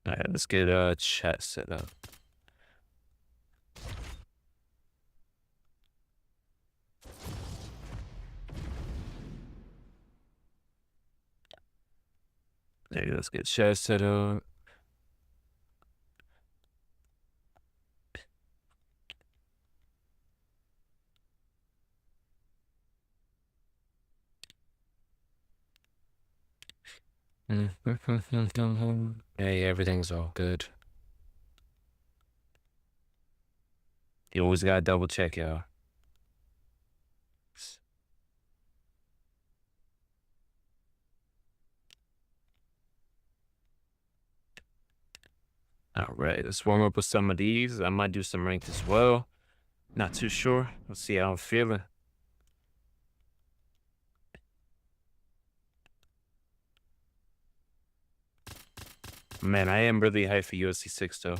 All right, let's get chat set up. There you go, let's get chat set up. Hey, everything's all good. You always gotta double check, y'all. All right, let's warm up with some of these. I might do some ranked as well. Not too sure. Let's see how I'm feeling. Man, I am really hyped for UFC 6 though.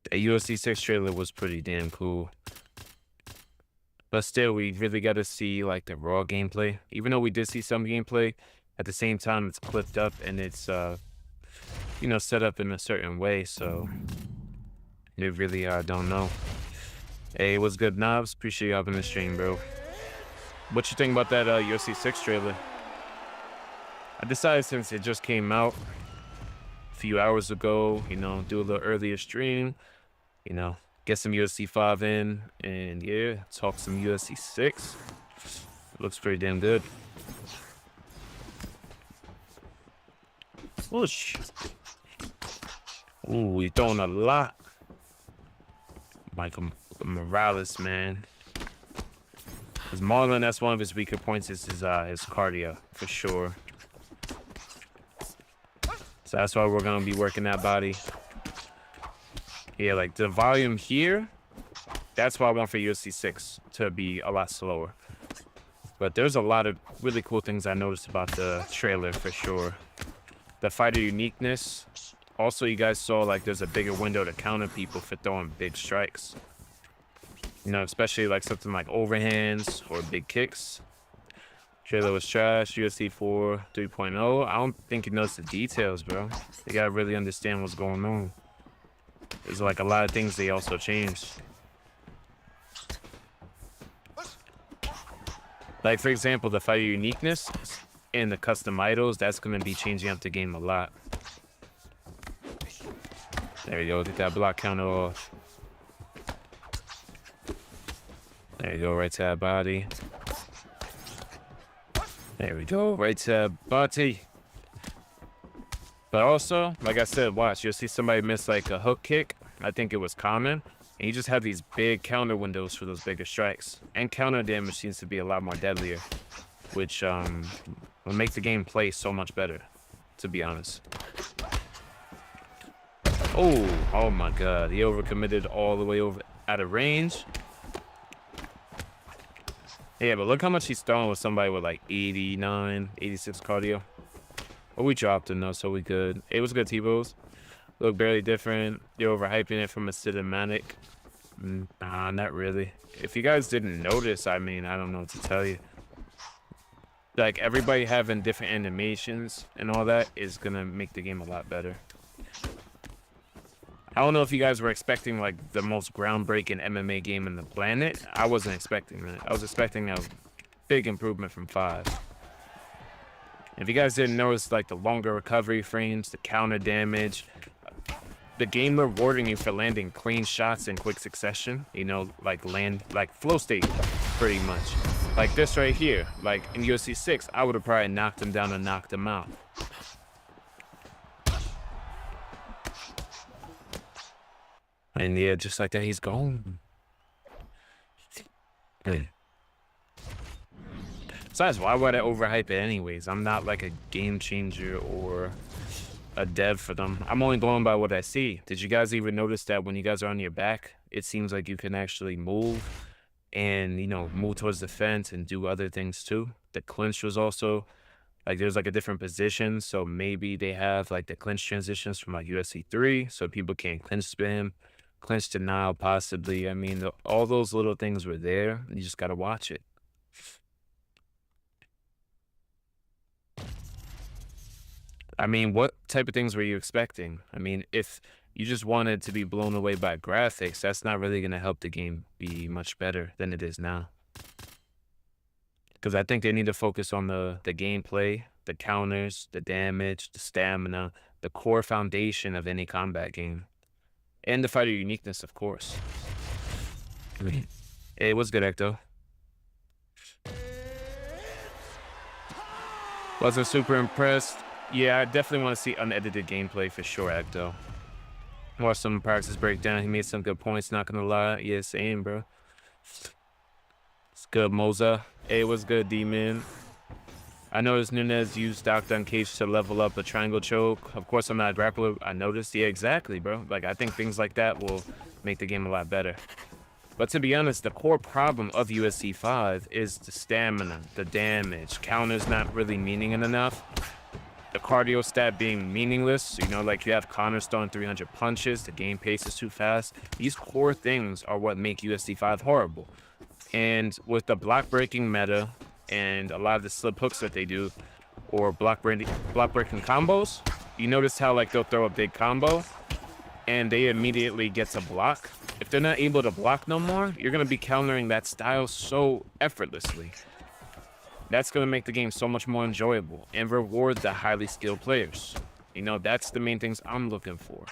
The UFC 6 trailer was pretty damn cool. But still, we really got to see like the raw gameplay. Even though we did see some gameplay, at the same time it's clipped up and it's set up in a certain way. So they really don't know. Hey, what's good, Knobs? Appreciate you having the stream, bro. What you think about that UFC 6 trailer? I decided since it just came out a few hours ago, do a little earlier stream, get some UFC 5 in, and yeah, talk some UFC 6. It looks pretty damn good. Whoosh. Ooh, he's throwing a lot. Michael Morales, man. Because Marlon, that's one of his weaker points, is his cardio, for sure. So that's why we're going to be working that body. Yeah, like the volume here, that's why I want for UFC 6 to be a lot slower. But there's a lot of really cool things I noticed about the trailer, for sure. The fighter uniqueness. Also, you guys saw like there's a bigger window to counter people for throwing big strikes. Especially like something like overhands or big kicks. Trailer was trash. UFC 4 3.0. I don't think he knows the details, bro. You gotta really understand what's going on. There's like a lot of things they also changed. Like, for example, the fighter uniqueness and the custom idols, that's gonna be changing up the game a lot. There you go, get that block counter off. There you go, right to that body. There we go, right to that body. But also, like I said, watch, you'll see somebody miss like a hook kick. I think it was common. And you just have these big counter windows for those bigger strikes. And counter damage seems to be a lot more deadlier, which will make the game play so much better, to be honest. Oh my God. He overcommitted all the way over out of range. Yeah, but look how much he's throwing with somebody with like 89, 86 cardio. Well, we dropped him though, so we good. It was good T-Bows. Look barely different. You're overhyping it from a cinematic. Nah, not really. If you guys didn't notice, I mean, I don't know what to tell you. Like, everybody having different animations and all that is gonna make the game a lot better. I don't know if you guys were expecting like the most groundbreaking MMA game in the planet. I wasn't expecting that. I was expecting a big improvement from 5. If you guys didn't notice, like the longer recovery frames, the counter damage, the game rewarding you for landing clean shots in quick succession, like flow state, pretty much. Like this right here, like in UFC 6, I would have probably knocked him down and knocked him out. And yeah, just like that, he's gone. Besides, why would I overhype it anyways? I'm not like a game changer or a dev for them. I'm only going by what I see. Did you guys even notice that when you guys are on your back, it seems like you can actually move and, move towards the fence and do other things too? The clinch was also like, there's like a different position. So maybe they have like the clinch transitions from like UFC 3 so people can't clinch spam, clinch denial possibly. I mean, all those little things were there. You just got to watch it. I mean, what type of things were you expecting? I mean, if you just wanted to be blown away by graphics, that's not really going to help the game be much better than it is now. Because I think they need to focus on the gameplay, the counters, the damage, the stamina, the core foundation of any combat game. And the fighter uniqueness, of course. I mean, it was good, Ecto. Wasn't super impressed. Yeah, I definitely want to see unedited gameplay for sure, Ecto. Watched some practice breakdown. He made some good points, not gonna lie. Yeah, same, bro. It's good, Moza. Hey, what's good, D-Man? I noticed Nunez used Octagon cage to level up a triangle choke. Of course, I'm not a grappler. I noticed. Yeah, exactly, bro. Like, I think things like that will make the game a lot better. But to be honest, the core problem of UFC 5 is the stamina, the damage, counters not really meaning enough, the cardio stat being meaningless. You know, like you have Connor throwing 300 punches, the game pace is too fast. These core things are what make UFC 5 horrible. And with the block breaking meta and a lot of the slip hooks that they do, or block breaking combos, you notice how like they'll throw a big combo and they immediately get to block. If they're not able to block no more, you're going to be countering that style so effortlessly. That's going to make the game so much more enjoyable and reward the highly skilled players. You know, that's the main things I'm looking for.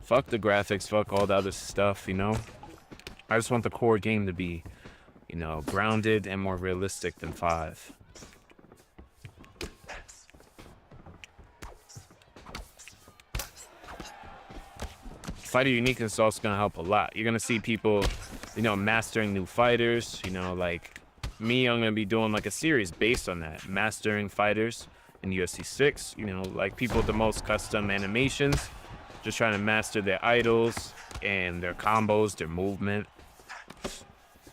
Fuck the graphics, fuck all the other stuff, you know? I just want the core game to be, you know, grounded and more realistic than 5. Fighter uniqueness is also going to help a lot. You're going to see people, you know, mastering new fighters. You know, like me, I'm going to be doing like a series based on that. Mastering fighters in UFC 6. You know, like people with the most custom animations. Just trying to master their idols and their combos, their movement.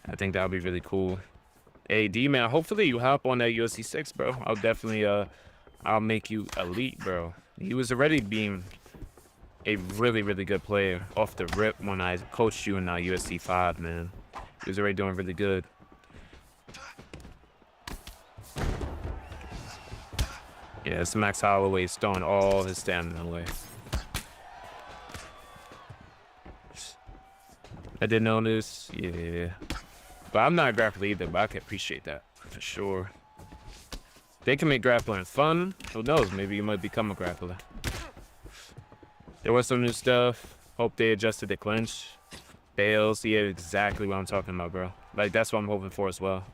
I think that would be really cool. Hey, D-Man, hopefully you hop on that UFC 6, bro. I'll definitely, I'll make you elite, bro. He was already being a really, really good player off the rip when I coached you in UFC 5, man. He was already doing really good. Yeah, it's Max Holloway's throwing all his stamina away. I didn't notice, yeah. But I'm not a grappler either, but I can appreciate that for sure. They can make grappling fun. Who knows? Maybe you might become a grappler. There was some new stuff. Hope they adjusted the clinch. Bales, yeah, exactly what I'm talking about, bro. Like, that's what I'm hoping for as well.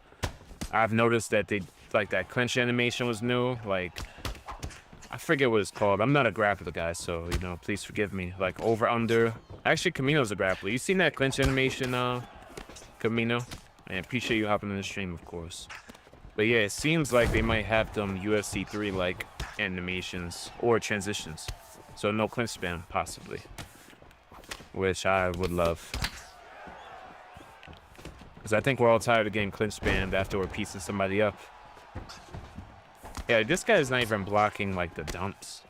I've noticed that they, like, that clinch animation was new. Like, I forget what it's called. I'm not a grappler guy, so, you know, please forgive me. Like, over, under. Actually, Camino's a grappler. You seen that clinch animation, Camino? I appreciate you hopping in the stream, of course. But yeah, it seems like they might have them UFC 3-like animations or transitions. So no clinch spam, possibly. Which I would love. Because I think we're all tired of getting clinch spammed after we're piecing somebody up. Yeah, this guy's not even blocking, like, the dumps.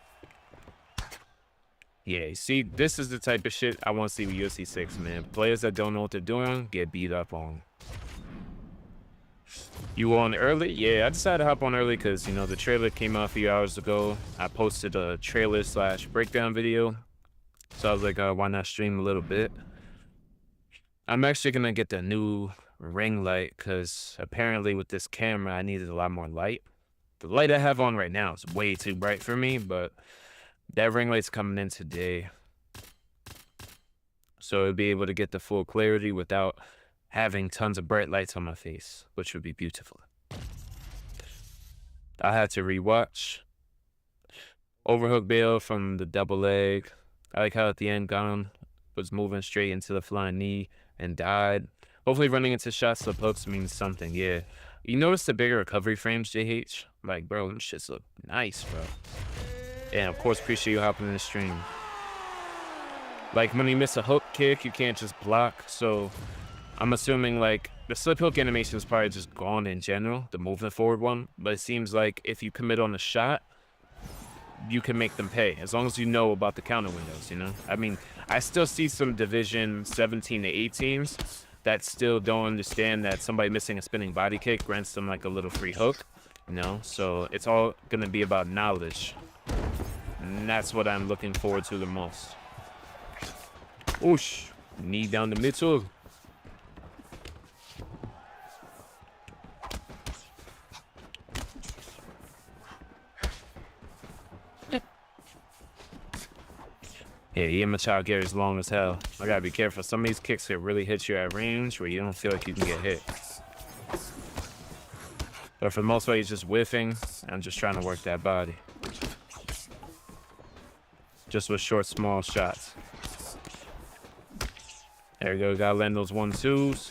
Yeah, see, this is the type of shit I want to see with UFC 6, man. Players that don't know what they're doing get beat up on. You on early? Yeah, I decided to hop on early because, you know, the trailer came out a few hours ago. I posted a trailer/breakdown video. So I was like, why not stream a little bit? I'm actually going to get the new ring light because apparently with this camera, I needed a lot more light. The light I have on right now is way too bright for me, but that ring light's coming in today. So I'll be able to get the full clarity without having tons of bright lights on my face, which would be beautiful. I had to rewatch overhook bail from the double leg. I like how at the end Gon was moving straight into the flying knee and died. Hopefully running into shot slip hooks means something, yeah. You notice the bigger recovery frames, JH? Like, bro, them shits look nice, bro. And of course, appreciate you hopping in the stream. Like, when you miss a hook kick, you can't just block, so I'm assuming, like, the slip hook animation is probably just gone in general, the moving forward one, but it seems like if you commit on a shot, you can make them pay, as long as you know about the counter windows, you know? I mean, I still see some Division 17 to 18s that still don't understand that somebody missing a spinning body kick grants them, like, a little free hook. you know? So it's all gonna be about knowledge. And that's what I'm looking forward to the most. Oosh, knee down the middle. Yeah, Ian Machado Gary's long as hell. I gotta be careful. Some of these kicks can really hit you at range where you don't feel like you can get hit. But for the most part, he's just whiffing. I'm just trying to work that body. Just with short, small shots. There we go. Gotta land those 1-2s.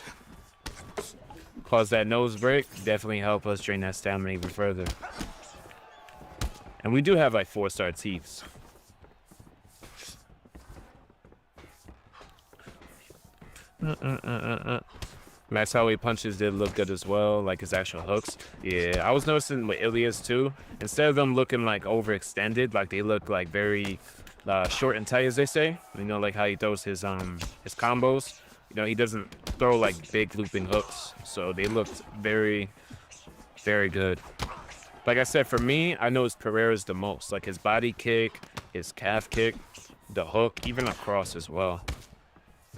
Cause that nose break. Definitely help us drain that stamina even further. And we do have like 4-star teeth. Max Holloway punches did look good as well, like his actual hooks. Yeah, I was noticing with Ilias too. Instead of them looking like overextended, like they look like very short and tight, as they say. You know, like how he throws his combos. You know, he doesn't throw like big looping hooks, so they looked very, very good. Like I said, for me, I noticed Pereira's the most. Like his body kick, his calf kick, the hook, even a cross as well.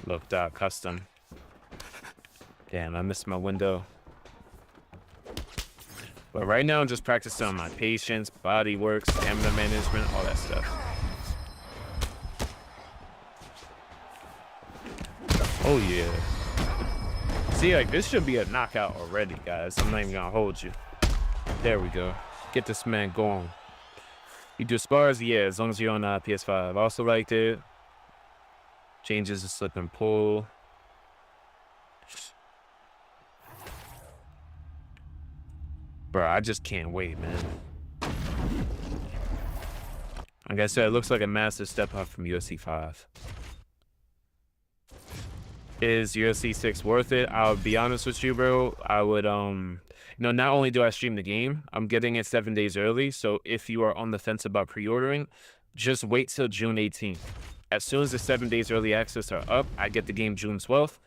Looked custom. Damn, I missed my window. But right now, I'm just practicing on my patience, body work, stamina management, all that stuff. Oh, yeah. See, like, this should be a knockout already, guys. I'm not even gonna hold you. There we go. Get this man going. You do spars? Yeah, as long as you're on PS5. I also liked it. Changes the slip and pull. Bro, I just can't wait, man. Like I said, it looks like a massive step up from UFC 5. Is UFC 6 worth it? I'll be honest with you, bro. I would, you know, not only do I stream the game, I'm getting it 7 days early. So if you are on the fence about pre-ordering, just wait till June 18th. As soon as the 7 days early access are up, I get the game June 12th.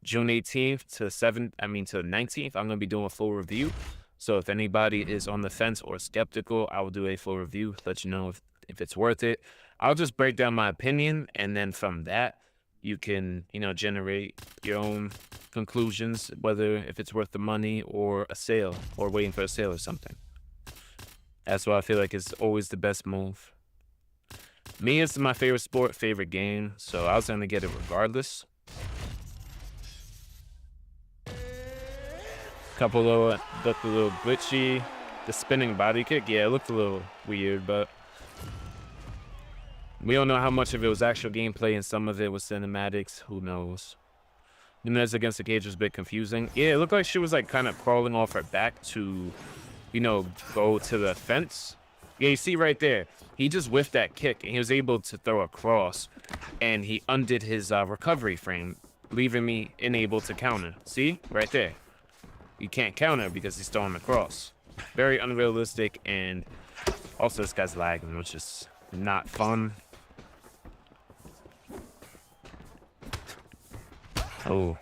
June 18th to the 19th, I'm gonna be doing a full review. So if anybody is on the fence or skeptical, I will do a full review, let you know if it's worth it. I'll just break down my opinion, and then from that, you can, you know, generate your own conclusions, whether if it's worth the money or a sale or waiting for a sale or something. That's why I feel like it's always the best move. Me, it's my favorite sport, favorite game, so I was gonna get it regardless. Couple little, looked a little glitchy. The spinning body kick, yeah, it looked a little weird, but we don't know how much of it was actual gameplay and some of it was cinematics. Who knows? Nunez against the cage was a bit confusing. Yeah, it looked like she was like kind of crawling off her back to, you know, go to the fence. Yeah, you see right there, he just whiffed that kick and he was able to throw a cross and he undid his recovery frame, leaving me unable to counter. See, right there. You can't counter because he's throwing the cross. Very unrealistic, and also this guy's lagging, which is not fun. Oh.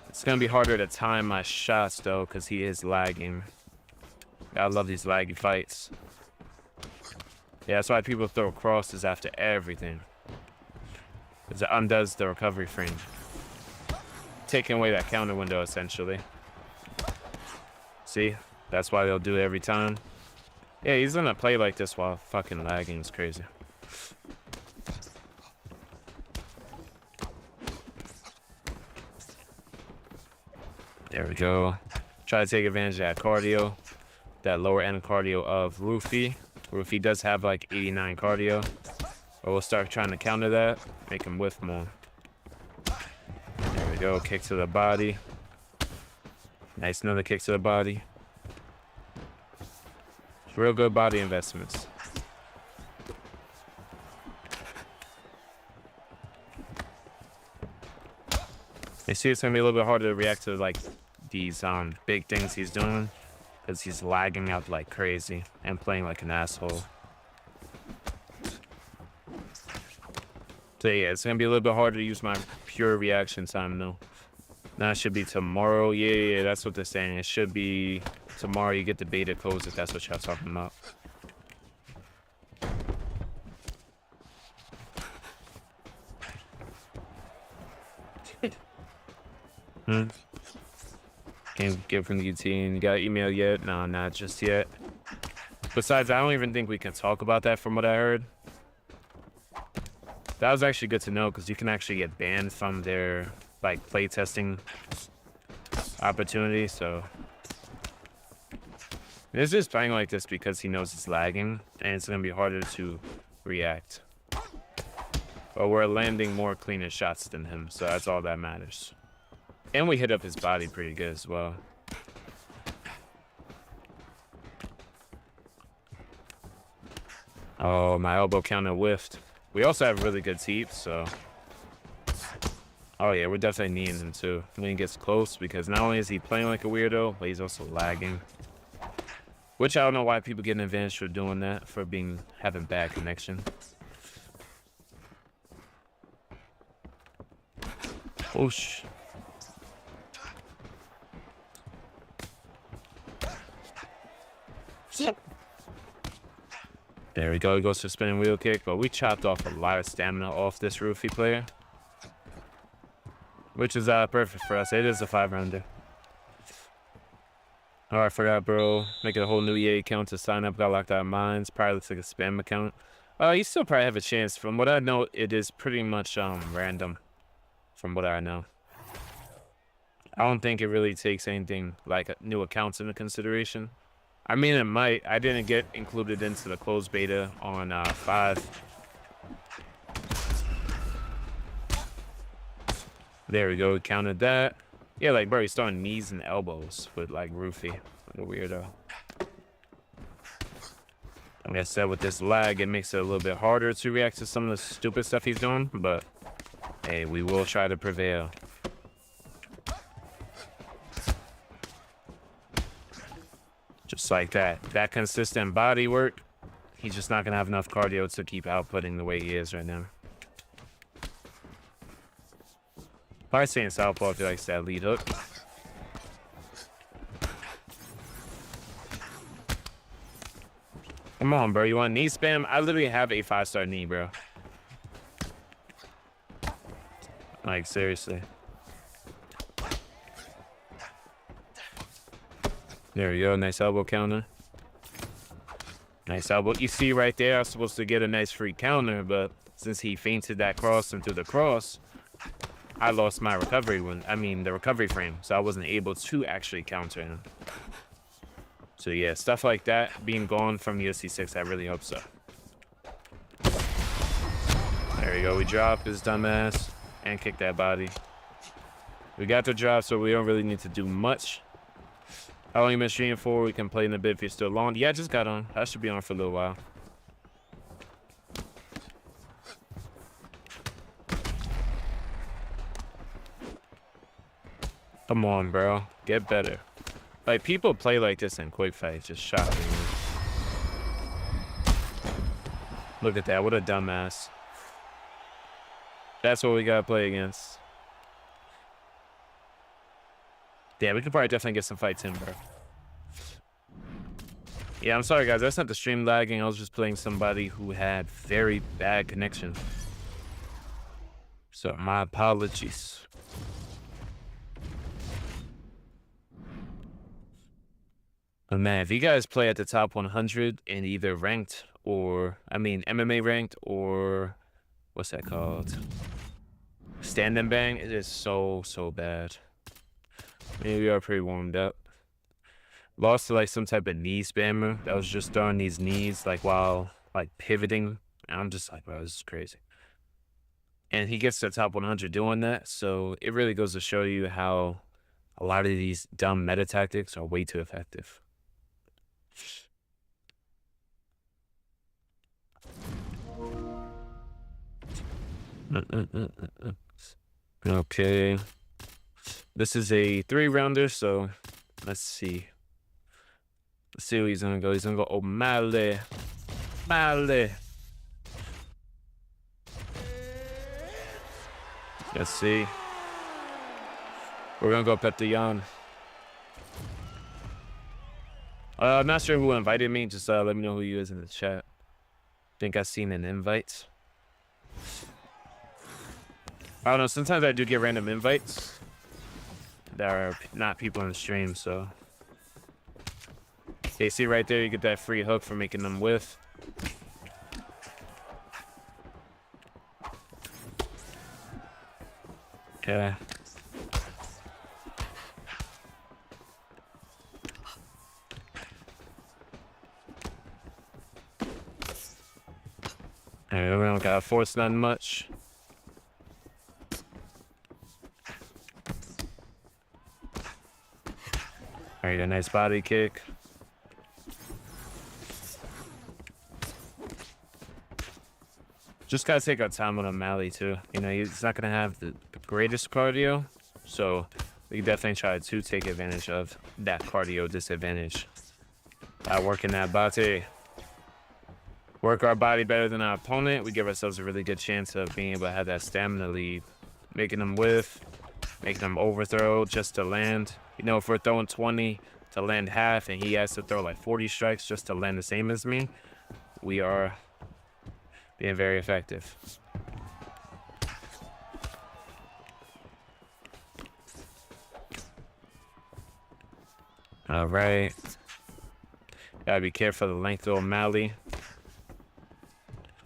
It's gonna be harder to time my shots though, because he is lagging. I love these laggy fights. Yeah, that's why people throw crosses after everything. Because it undoes the recovery frame. Taking away that counter window, essentially. See? That's why they'll do it every time. Yeah, he's gonna play like this while fucking lagging. It's crazy. There we go. Try to take advantage of that cardio. That lower end cardio of Rufy. Rufy does have like 89 cardio. But we'll start trying to counter that. Make him whiff more. There we go. Kick to the body. Nice, another kick to the body. Real good body investments. You see, it's gonna be a little bit harder to react to like these big things he's doing, because he's lagging out like crazy and playing like an asshole. So yeah, it's gonna be a little bit harder to use my pure reaction time though. Nah, it should be tomorrow. Yeah, that's what they're saying. It should be tomorrow. You get the beta codes if that's what y'all talking about. Can't get from the team. You got email yet? No, not just yet. Besides, I don't even think we can talk about that from what I heard. That was actually good to know because you can actually get banned from their like playtesting opportunity. So it's just playing like this because he knows it's lagging and it's gonna be harder to react. But we're landing more cleaner shots than him, so that's all that matters. And we hit up his body pretty good as well. Oh, my elbow counter whiffed. We also have really good teeth, so. Oh yeah, we're definitely needing him too when he gets close because not only is he playing like a weirdo, but he's also lagging. Which I don't know why people get an advantage for doing that, for having bad connection. Whoosh. There we go. He goes for spinning wheel kick, but we chopped off a lot of stamina off this roofie player, which is perfect for us. It is a 5-rounder. Oh, I forgot, bro. Make it a whole new EA account to sign up. Got locked out of mines. Probably looks like a spam account. You still probably have a chance. From what I know, it is pretty much random. From what I know, I don't think it really takes anything like new accounts into consideration. I mean, it might. I didn't get included into the closed beta on 5. There we go. We counted that. Yeah, like, bro, he's throwing knees and elbows with, like, roofie. Like a weirdo. Like I said, with this lag, it makes it a little bit harder to react to some of the stupid stuff he's doing. But, hey, we will try to prevail. Just like that. That consistent body work, he's just not going to have enough cardio to keep outputting the way he is right now. Probably saying southpaw if he likes that lead hook. Come on, bro. You want knee spam? I literally have a 5-star knee, bro. Like, seriously. There we go. Nice elbow counter. Nice elbow. You see right there, I was supposed to get a nice free counter, but since he feinted that cross into the cross, I lost my recovery the recovery frame, so I wasn't able to actually counter him. So yeah, stuff like that being gone from UFC 6, I really hope so. There we go. We drop his dumbass and kick that body. We got the drop, so we don't really need to do much. How long you been streaming for? We can play in a bit if you're still on. Yeah, I just got on. I should be on for a little while. Come on, bro. Get better. Like, people play like this in quick fights. Just shot me. Look at that. What a dumbass. That's what we gotta play against. Yeah, we could probably definitely get some fights in, bro. Yeah, I'm sorry, guys. That's not the stream lagging. I was just playing somebody who had very bad connection. So, my apologies. But man, if you guys play at the top 100 in either ranked or, MMA ranked or, what's that called? Stand and bang, it is so bad. Maybe we are pretty warmed up. Lost to like some type of knee spammer that was just throwing these knees like while like pivoting. And I'm just like, bro, this is crazy. And he gets to the top 100 doing that. So it really goes to show you how a lot of these dumb meta tactics are way too effective. Okay. This is a 3-rounder, so let's see. Let's see where he's gonna go. He's gonna go O'Malley. Malley. Let's see. We're gonna go Octagon. I'm not sure who invited me. Just let me know who you is in the chat. Think I seen an invite. I don't know. Sometimes I do get random invites that are not people in the stream. So, okay, see right there, you get that free hook for making them whiff. Okay. Alright, we don't gotta force nothing much. Alright, a nice body kick. Just gotta take our time with O'Malley too. You know, he's not gonna have the greatest cardio, so we definitely try to take advantage of that cardio disadvantage by working that body. Work our body better than our opponent, we give ourselves a really good chance of being able to have that stamina lead. Making them whiff, making them overthrow just to land. You know, if we're throwing 20 to land half and he has to throw like 40 strikes just to land the same as me, we are being very effective. All right. Gotta be careful of the length of O'Malley,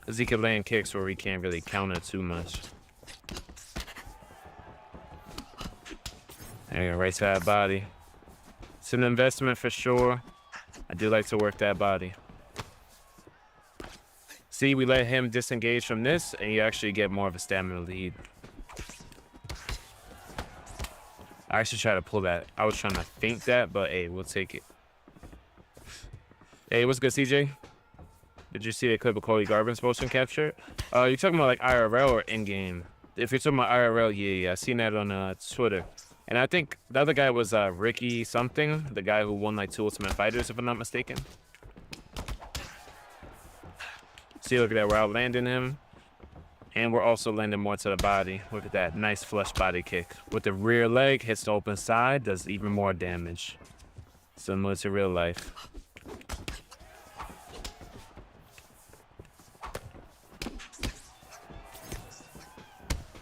because he can land kicks where we can't really counter too much. There you go, right to that body. It's an investment for sure. I do like to work that body. See, we let him disengage from this, and you actually get more of a stamina lead. I actually try to pull that. I was trying to feint that, but hey, we'll take it. Hey, what's good, CJ? Did you see the clip of Cody Garbran's motion capture? You're talking about like IRL or in-game? If you're talking about IRL, yeah, I seen that on Twitter. And I think the other guy was Ricky something, the guy who won like 2 Ultimate Fighters, if I'm not mistaken. See, look at that, we're out landing him. And we're also landing more to the body. Look at that, nice flush body kick. With the rear leg, hits the open side, does even more damage. Similar to real life.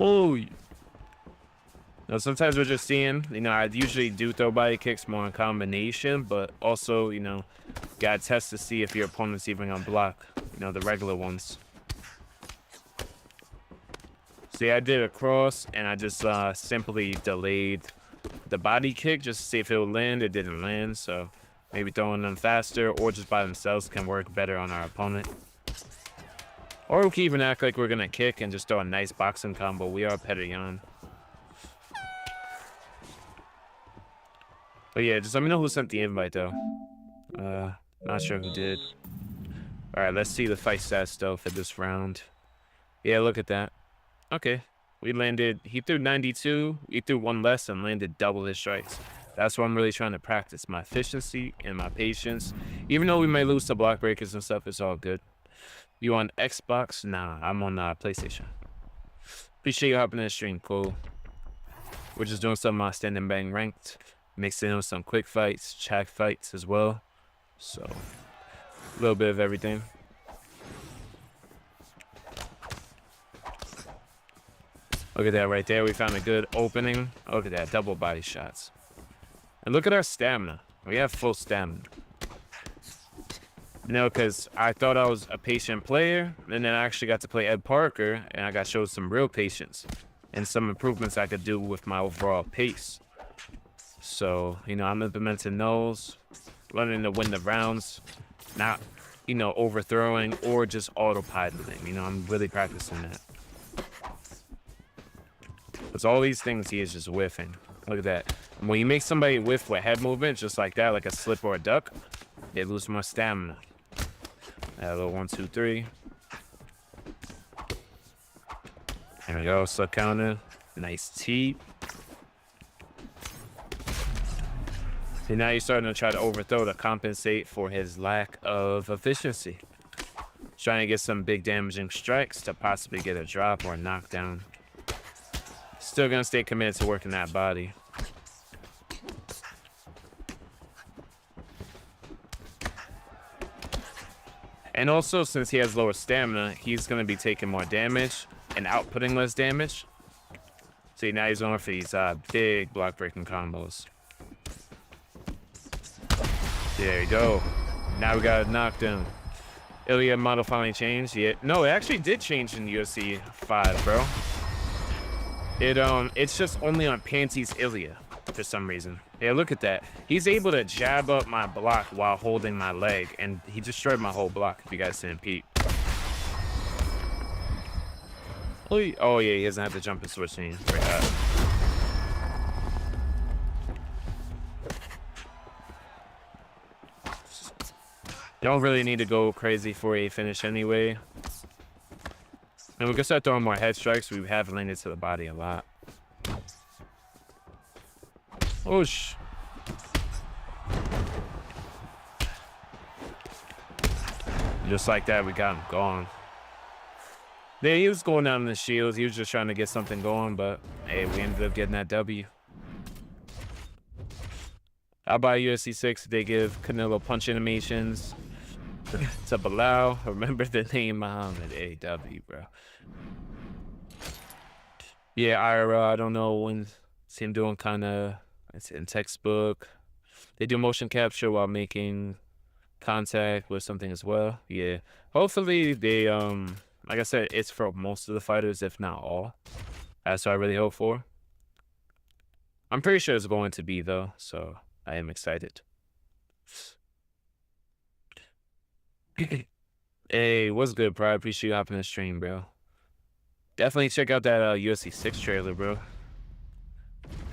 Oh, now sometimes we're just seeing, you know, I usually do throw body kicks more in combination, but also, you know, gotta test to see if your opponent's even gonna block, you know, the regular ones. See, I did a cross and I just simply delayed the body kick just to see if it would land. It didn't land, so maybe throwing them faster or just by themselves can work better on our opponent. Or we can even act like we're gonna kick and just throw a nice boxing combo. We are Octagon. But yeah, just let me know who sent the invite though. Not sure who did. Alright, let's see the fight stats though for this round. Yeah, look at that. Okay. We landed, he threw 92, we threw 1 less and landed double his strikes. That's what I'm really trying to practice, my efficiency and my patience. Even though we may lose to block breakers and stuff, it's all good. You on Xbox? Nah, I'm on PlayStation. Appreciate you hopping in the stream, cool. We're just doing some stand and bang ranked, mixing in with some quick fights, chat fights as well. So, a little bit of everything. Look at that right there. We found a good opening. Look at that, double body shots. And look at our stamina. We have full stamina. You know, because I thought I was a patient player, and then I actually got to play Ed Parker, and I got showed some real patience and some improvements I could do with my overall pace. So, you know, I'm implementing those, learning to win the rounds, not, you know, overthrowing or just autopiloting. You know, I'm really practicing that. Because all these things he is just whiffing. Look at that. And when you make somebody whiff with head movement, just like that, like a slip or a duck, they lose more stamina. A little 1, 2, 3. There we go, slip counter. Nice T. And now you're starting to try to overthrow to compensate for his lack of efficiency. Trying to get some big damaging strikes to possibly get a drop or a knockdown. Still gonna stay committed to working that body. And also, since he has lower stamina, he's going to be taking more damage and outputting less damage. See, now he's going for these big block breaking combos. There you go. Now we got it knocked down. Ilya model finally changed. Yeah, no, it actually did change in UFC 5, bro. It's just only on Panty's Ilya for some reason. Yeah, look at that. He's able to jab up my block while holding my leg, and he destroyed my whole block. If you guys didn't peep. Oh yeah, he doesn't have to jump and switch in. Don't really need to go crazy for a finish anyway. And we can start throwing more head strikes. We have landed to the body a lot. Oosh. Just like that, we got him gone. Yeah, he was going down in the shields. He was just trying to get something going, but hey, we ended up getting that W. I'll buy UFC 6. They give Canelo punch animations to Bilal. Remember the name Muhammad AW, bro. Yeah, IRL, I don't know when it's him doing kind of, it's in textbook. They do motion capture while making contact with something as well. Yeah, hopefully they, like I said, it's for most of the fighters, if not all. That's what I really hope for. I'm pretty sure it's going to be, though, so I am excited. Hey, what's good, bro? I appreciate you hopping the stream, bro. Definitely check out that UFC 6 trailer, bro.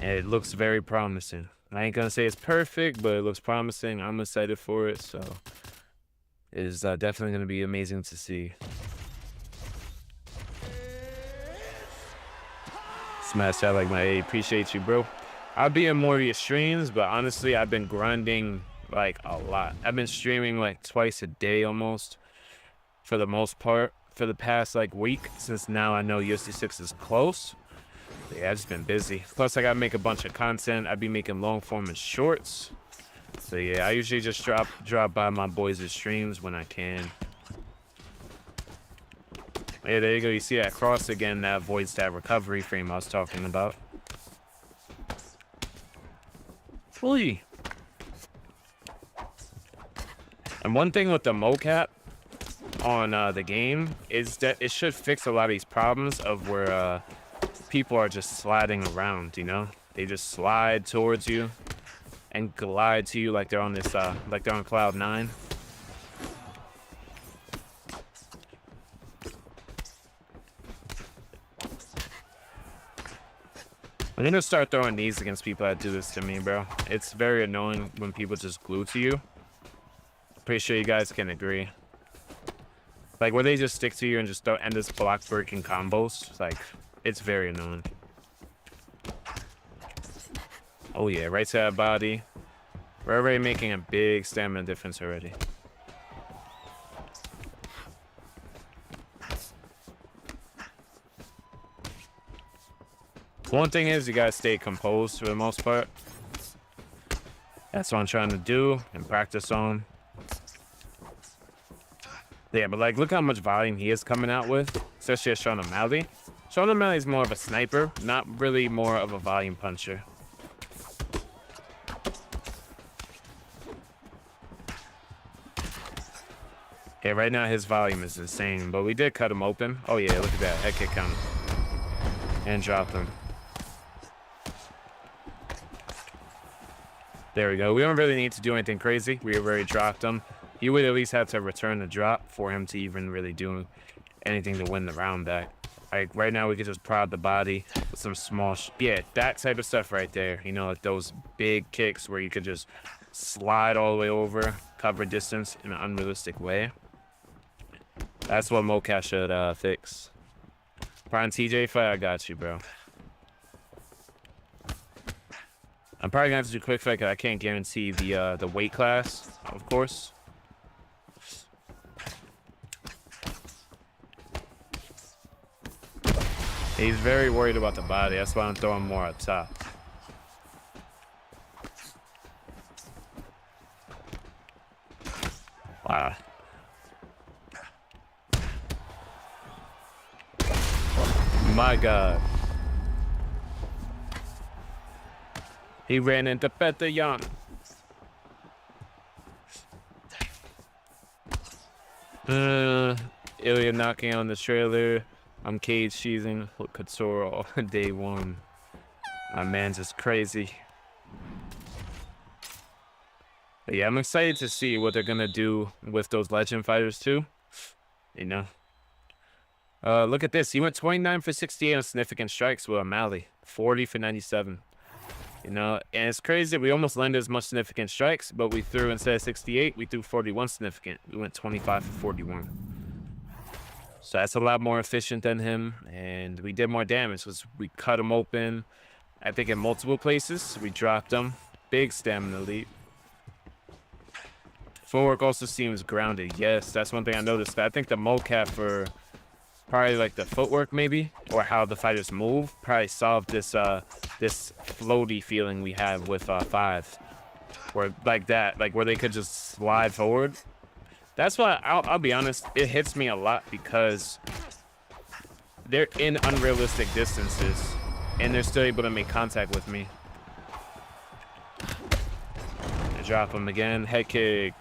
And it looks very promising. I ain't gonna say it's perfect, but it looks promising. I'm excited for it, so it is definitely gonna be amazing to see. Smash that like my A. Appreciate you, bro. I'll be in more of your streams, but honestly, I've been grinding like a lot. I've been streaming like twice a day almost, for the most part, for the past like week, since now I know UFC 6 is close. Yeah, I've just been busy. Plus, I gotta make a bunch of content. I'd be making long form and shorts. So yeah, I usually just drop by my boys' streams when I can. Yeah, there you go. You see that cross again, that avoids that recovery frame I was talking about. Fully. And one thing with the mocap on the game is that it should fix a lot of these problems of where people are just sliding around, you know? They just slide towards you and glide to you like they're on this like they're on cloud 9. I'm gonna start throwing these against people that do this to me, bro. It's very annoying when people just glue to you. Pretty sure you guys can agree. Like, where they just stick to you and just throw endless block breaking combos. Like, it's very annoying. Oh yeah, right to that body. We're already making a big stamina difference already. One thing is, you gotta stay composed for the most part. That's what I'm trying to do and practice on. Yeah, but like, look how much volume he is coming out with, especially as Sean O'Malley. Sean O'Malley is more of a sniper, not really more of a volume puncher. Yeah, right now his volume is insane, but we did cut him open. Oh yeah, look at that head kick count. And dropped him. There we go. We don't really need to do anything crazy. We already dropped him. You would at least have to return the drop for him to even really do anything to win the round back. Like, right now we could just prod the body with some small yeah, that type of stuff right there. You know, like those big kicks where you could just slide all the way over, cover distance in an unrealistic way. That's what mocap should fix. Prime TJ fight, I got you, bro. I'm probably gonna have to do quick fight because I can't guarantee the weight class, of course. He's very worried about the body. That's why I'm throwing more up top. Wow. my God. He ran into Petayan. Ilya knocking on the trailer. I'm cage cheesing Couture on day one. My man's just crazy. But yeah, I'm excited to see what they're gonna do with those legend fighters too. You know. Look at this. He went 29 for 68 on significant strikes with O'Malley. 40 for 97. You know, and it's crazy. We almost landed as much significant strikes, but we threw, instead of 68, we threw 41 significant. We went 25 for 41. So that's a lot more efficient than him, and we did more damage because we cut him open, I think, in multiple places. We dropped him. Big stamina lead. Footwork also seems grounded. Yes, that's one thing I noticed. I think the mocap for probably like the footwork maybe, or how the fighters move, probably solved this this floaty feeling we have with 5, where like that, like where they could just slide forward. That's why I'll be honest, it hits me a lot because they're in unrealistic distances and they're still able to make contact with me. I drop him again, head kick,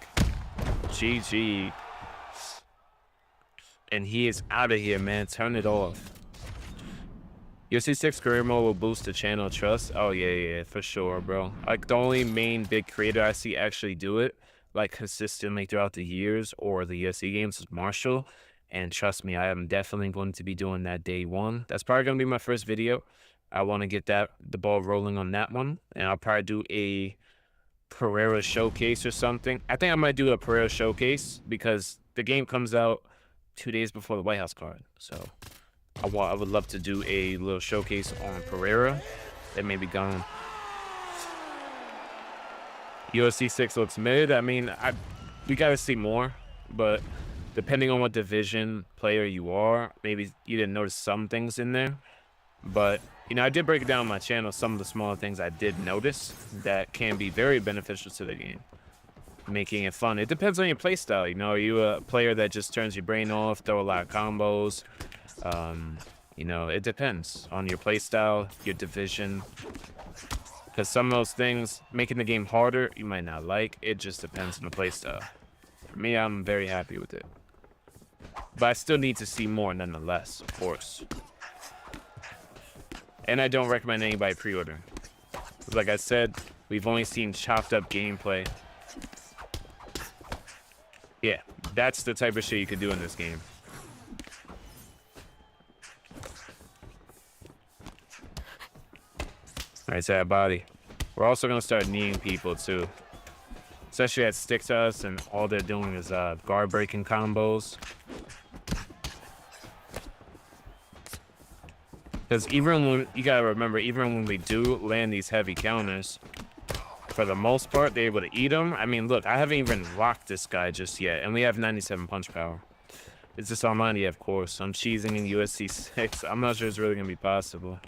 GG. And he is out of here, man. Turn it off. UFC 6 career mode will boost the channel trust. Oh, yeah, for sure, bro. Like, the only main big creator I see actually do it, like, consistently throughout the years or the UFC games is Marshall. And trust me, I am definitely going to be doing that day one. That's probably going to be my first video. I want to get the ball rolling on that one. And I'll probably do a Pereira showcase or something. I think I might do a Pereira showcase because the game comes out 2 days before the White House card, so I would love to do a little showcase on Pereira. That may be gone. UFC 6 looks mid. I mean, we gotta see more, but depending on what division player you are, maybe you didn't notice some things in there. But you know, I did break it down on my channel. Some of the smaller things I did notice that can be very beneficial to the game, making it fun. It depends on your playstyle. You know, are you a player that just turns your brain off, throw a lot of combos? You know, it depends on your playstyle, your division. Because some of those things, making the game harder, you might not like. It just depends on the playstyle. For me, I'm very happy with it. But I still need to see more nonetheless, of course. And I don't recommend anybody pre-order. Like I said, we've only seen chopped up gameplay. Yeah, that's the type of shit you could do in this game. Alright, so that body. We're also going to start kneeing people, too. Especially at stick to us, and all they're doing is guard-breaking combos. Because even when, you got to remember, even when we do land these heavy counters, for the most part, they're able to eat them. I mean, look, I haven't even rocked this guy just yet, and we have 97 punch power. Is this online? Yeah, of course. I'm cheesing in UFC 6. I'm not sure it's really going to be possible.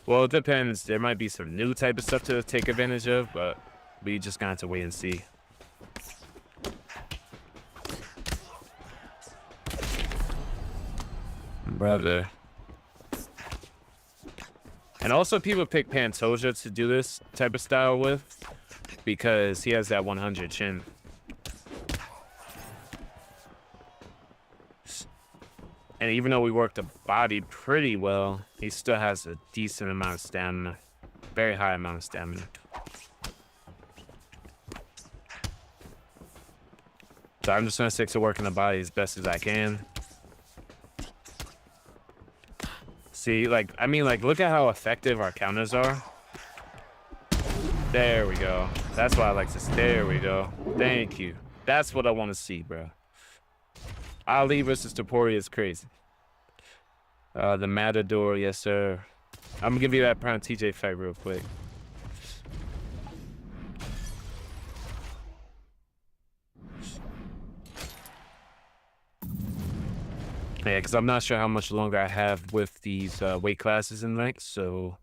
Well, it depends. There might be some new type of stuff to take advantage of, but we just got to wait and see. Brother. And also, people pick Pantoja to do this type of style with because he has that 100 chin. And even though we worked the body pretty well, he still has a decent amount of stamina. Very high amount of stamina. So I'm just going to stick to working the body as best as I can. See, like, I mean, like, look at how effective our counters are. There we go. That's why I like this. There we go. Thank you. That's what I want to see, bro. Ali versus Topuria is crazy. The Matador, yes, sir. I'm going to give you that Prime TJ fight real quick. Yeah, because I'm not sure how much longer I have with these weight classes in ranks, so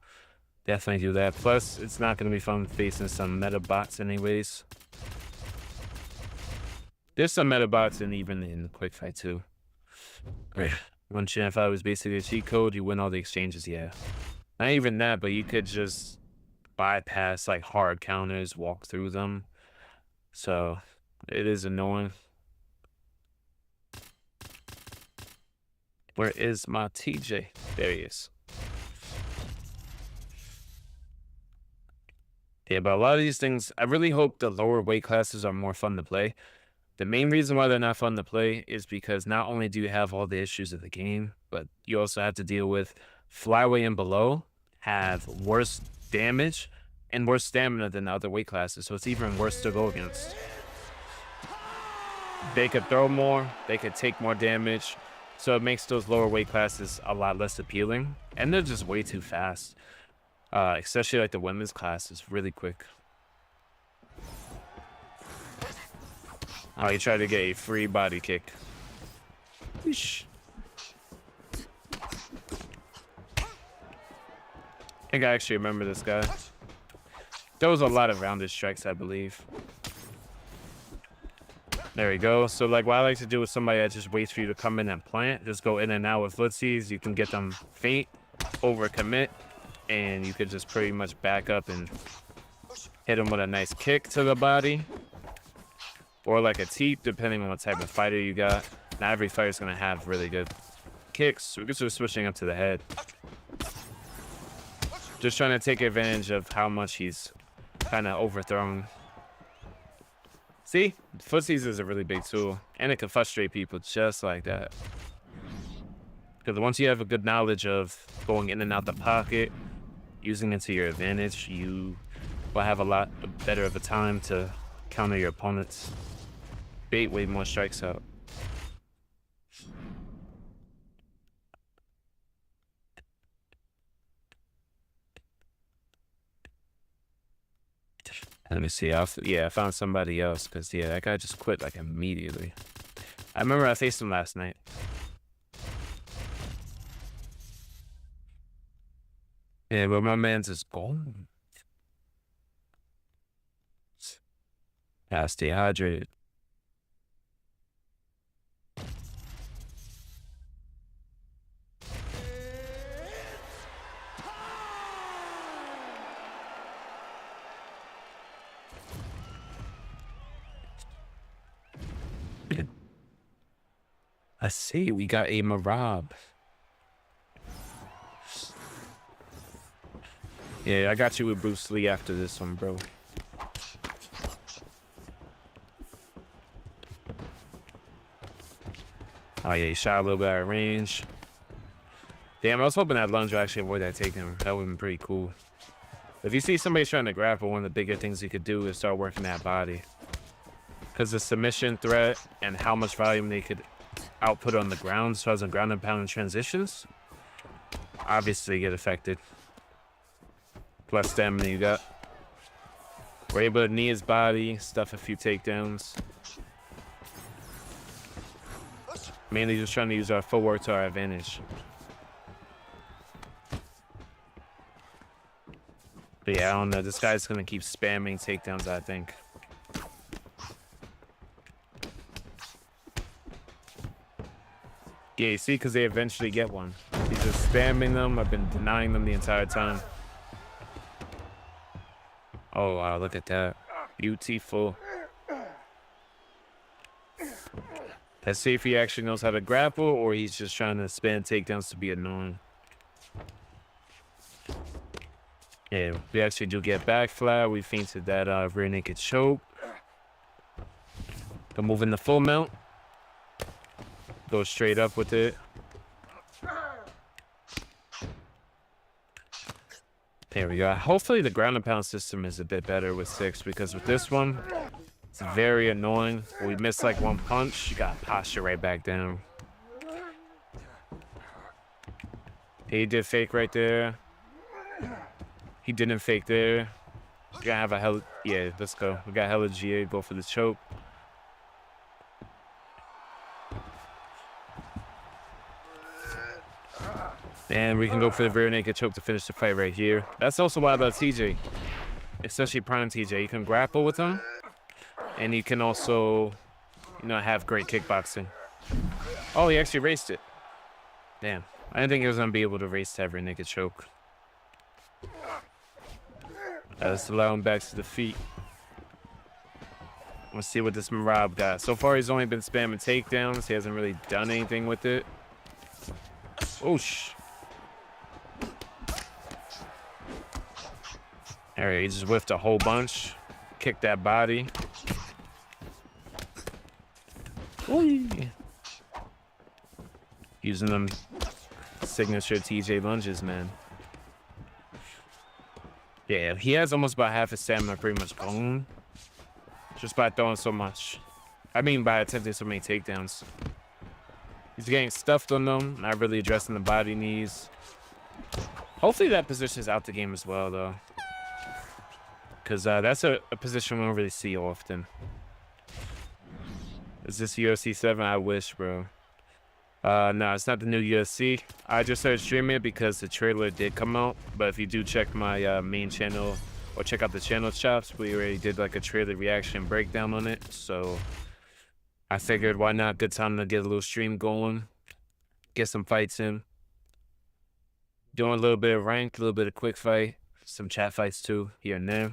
definitely do that. Plus, it's not going to be fun facing some meta bots anyways. There's some meta bots and even in the quick fight too. Great. One Gen 5 was basically a cheat code. You win all the exchanges, yeah. Not even that, but you could just bypass like hard counters, walk through them. So it is annoying. Where is my TJ? There he is. Yeah, but a lot of these things, I really hope the lower weight classes are more fun to play. The main reason why they're not fun to play is because not only do you have all the issues of the game, but you also have to deal with flyweight and below have worse damage and worse stamina than the other weight classes. So it's even worse to go against. They could throw more, they could take more damage. So it makes those lower weight classes a lot less appealing. And they're just way too fast. Especially like the women's class is really quick. Oh, he tried to get a free body kick. Whoosh. I think I actually remember this guy. There was a lot of rounded strikes, I believe. There we go. So like what I like to do with somebody that just waits for you to come in and plant, just go in and out with footsies. You can get them faint, overcommit, and you could just pretty much back up and hit them with a nice kick to the body. Or like a teep, depending on what type of fighter you got. Not every fighter's gonna have really good kicks. We're just switching up to the head. Just trying to take advantage of how much he's kind of overthrown. See, footsies is a really big tool, and it can frustrate people just like that. Because once you have a good knowledge of going in and out the pocket, using it to your advantage, you will have a lot better of a time to counter your opponents. Bait way more strikes out. Let me see. I found somebody else because yeah, that guy just quit like immediately. I remember I faced him last night. Yeah, but my man's just gone. Gotta stay hydrated. I see, we got a Marab. Yeah, I got you with Bruce Lee after this one, bro. Oh yeah, he shot a little bit out of range. Damn, I was hoping that lunge would actually avoid that takedown. That would have been pretty cool. If you see somebody trying to grapple, one of the bigger things you could do is start working that body. Because the submission threat and how much volume they could output on the ground as far as the ground and pound and transitions obviously get affected. Plus stamina you got. We're able to knee his body, stuff a few takedowns. Mainly just trying to use our footwork to our advantage. But yeah, I don't know. This guy's going to keep spamming takedowns, I think. Yeah, you see, because they eventually get one. He's just spamming them. I've been denying them the entire time. Oh, wow, look at that. Beautiful. Let's see if he actually knows how to grapple or he's just trying to spam takedowns to be annoying. Yeah, we actually do get back flat. We feinted that rear naked choke. Go move in the full mount. Go straight up with it. There we go. Hopefully the ground and pound system is a bit better with 6 because with this one, it's very annoying. When we miss like one punch, you got posture right back down. He did fake right there. He didn't fake there. We gotta have a hell. Yeah, let's go. We got hella GA. Go for the choke. And we can go for the rear naked choke to finish the fight right here. That's also why about TJ, especially prime TJ. You can grapple with him, and you can also, you know, have great kickboxing. Oh, he actually raced it. Damn. I didn't think he was going to be able to race to every naked choke. Let's allow him back to the feet. Let's see what this Marab got. So far, he's only been spamming takedowns. He hasn't really done anything with it. Oosh. Alright, he just whiffed a whole bunch. Kicked that body. Ooh. Using them signature TJ lunges, man. Yeah, he has almost about half his stamina pretty much gone. Just by throwing so much. I mean by attempting so many takedowns. He's getting stuffed on them, not really addressing the body knees. Hopefully that position is out the game as well, though. Because that's a position we don't really see often. Is this UFC 7? I wish, bro. No, it's not the new UFC. I just started streaming it because the trailer did come out. But if you do check my main channel or check out the channel chops, we already did like a trailer reaction breakdown on it. So I figured why not? Good time to get a little stream going. Get some fights in. Doing a little bit of ranked, a little bit of quick fight. Some chat fights too, here and there.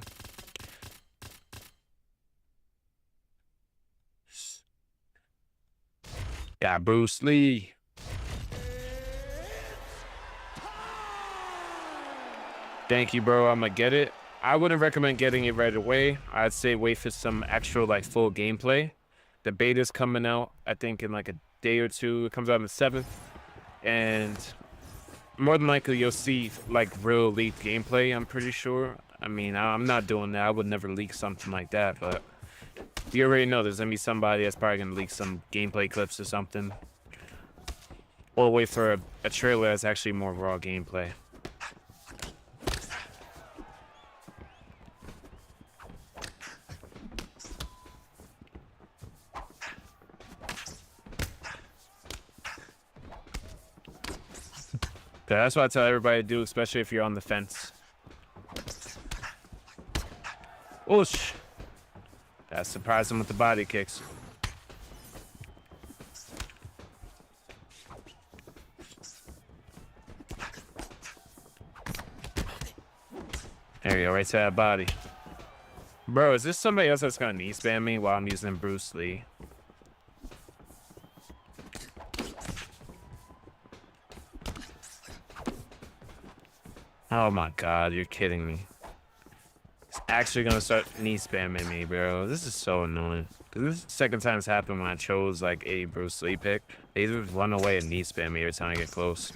Got Bruce Lee. Thank you, bro. I'm gonna get it. I wouldn't recommend getting it right away. I'd say wait for some actual like full gameplay. The beta's coming out, I think, in like a day or two. It comes out on the 7th. And more than likely you'll see like real leaked gameplay, I'm pretty sure. I mean, I'm not doing that. I would never leak something like that, but you already know there's gonna be somebody that's probably gonna leak some gameplay clips or something. Or wait for a trailer that's actually more raw gameplay. That's what I tell everybody to do, especially if you're on the fence. Oosh. That surprised him with the body kicks. There you go, right to that body. Bro, is this somebody else that's gonna knee spam me while I'm using Bruce Lee? Oh my god, you're kidding me. He's actually gonna start knee spamming me, bro. This is so annoying. Cause this is the second time it's happened when I chose like a Bruce Lee pick. They just run away and knee spam me every time I get close.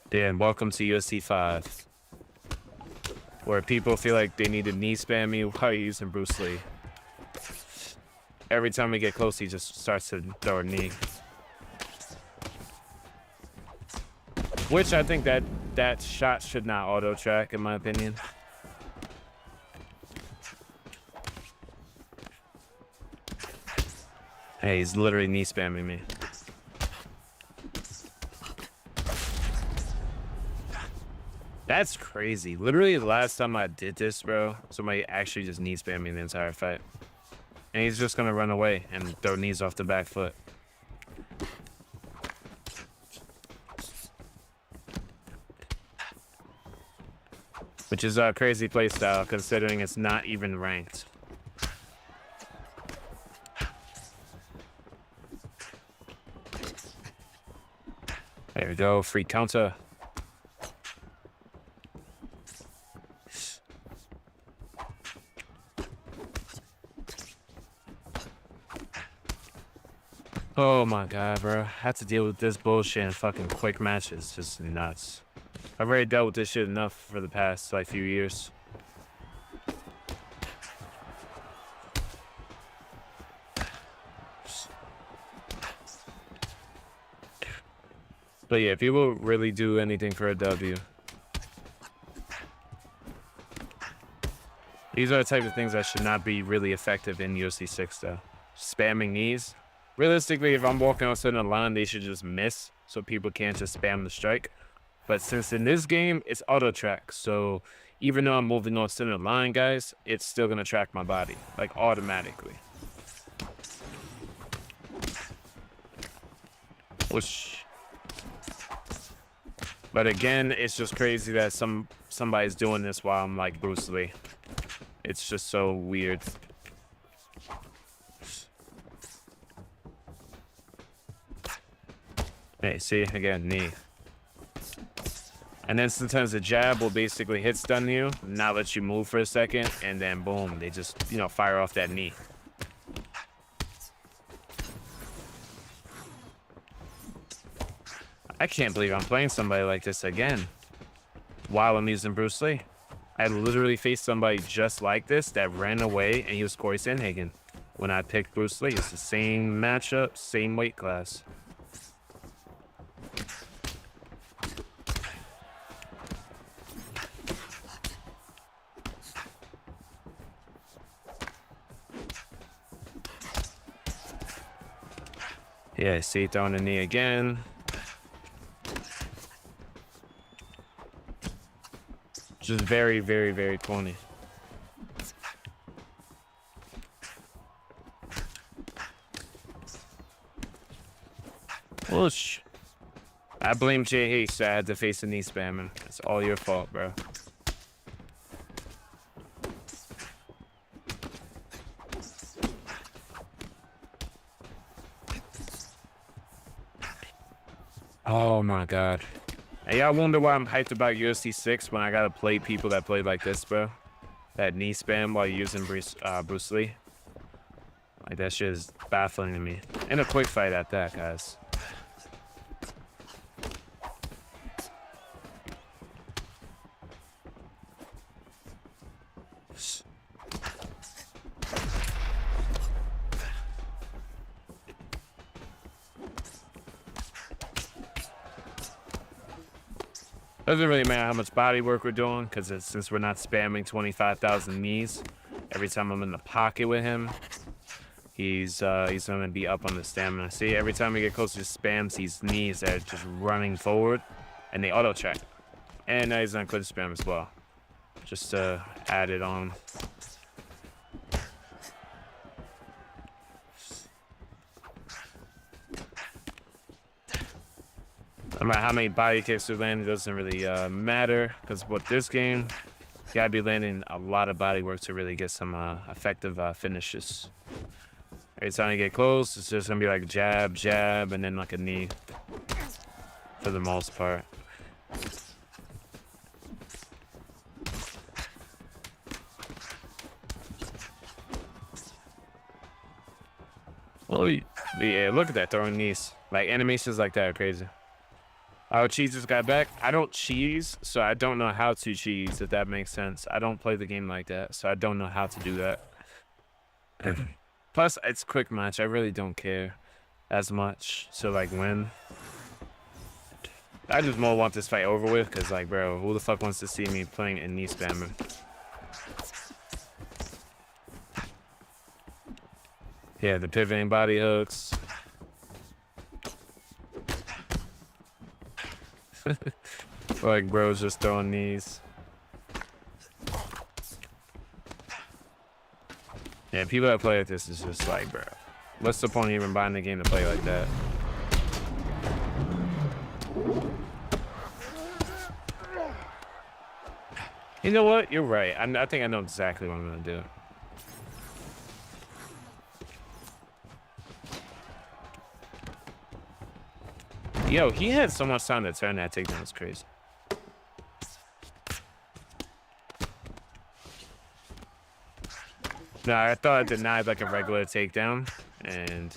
Dan, welcome to UFC 5. Where people feel like they need to knee spam me while using Bruce Lee. Every time we get close, he just starts to throw a knee. Which I think that shot should not auto track, in my opinion. Hey, he's literally knee spamming me. That's crazy. Literally the last time I did this, bro, somebody actually just knee spammed me the entire fight. And he's just gonna run away and throw knees off the back foot. Which is a crazy playstyle considering it's not even ranked. There we go, free counter. Oh my god, bro. I have to deal with this bullshit in fucking quick matches. Just nuts. I've already dealt with this shit enough for the past like few years. But yeah, people really do anything for a W. These are the type of things that should not be really effective in UFC 6 though. Spamming knees. Realistically, if I'm walking outside in a line, they should just miss so people can't just spam the strike. But since in this game, it's auto track. So even though I'm moving on center line, guys, it's still going to track my body, like automatically. Whoosh. But again, it's just crazy that somebody's doing this while I'm like Bruce Lee. It's just so weird. Hey, see, again, knee. And then sometimes the jab will basically hit stun you, not let you move for a second, and then boom, they just, you know, fire off that knee. I can't believe I'm playing somebody like this again while I'm using Bruce Lee. I literally faced somebody just like this that ran away, and he was Corey Sandhagen when I picked Bruce Lee. It's the same matchup, same weight class. Yeah, see, throwing the knee again. Just very, very, very corny. Whoosh. I blame JH that I had to face a knee spamming. It's all your fault, bro. Oh my god. And y'all wonder why I'm hyped about UFC 6 when I gotta play people that play like this, bro? That knee spam while using Bruce Lee. Like, that shit is baffling to me. And a quick fight at that, guys. Doesn't really matter how much body work we're doing, because since we're not spamming 25,000 knees every time I'm in the pocket with him, he's gonna be up on the stamina. See, every time we get close to spams these knees that are just running forward, and they auto check. And now he's on clip spam as well, just to add it on. No matter how many body kicks we land, it doesn't really matter, because with this game, you gotta be landing a lot of body work to really get some effective finishes. Every time you get close, it's just gonna be like jab, jab, and then like a knee for the most part. Well, yeah, look at that, throwing knees. Like, animations like that are crazy. Oh, Cheese just got back. I don't cheese, so I don't know how to cheese, if that makes sense. I don't play the game like that, so I don't know how to do that. Plus, it's quick match. I really don't care as much. So, like, when I just more want this fight over with, because, like, bro, who the fuck wants to see me playing in knee spamming? Yeah, the pivoting body hooks. Like, bro's just throwing knees. Yeah, people that play like this is just like, bro, what's the point of even buying the game to play like that? You know what? You're right. I think I know exactly what I'm gonna do. Yo, he had so much time to turn that takedown. It's crazy. No, I thought I denied like a regular takedown, and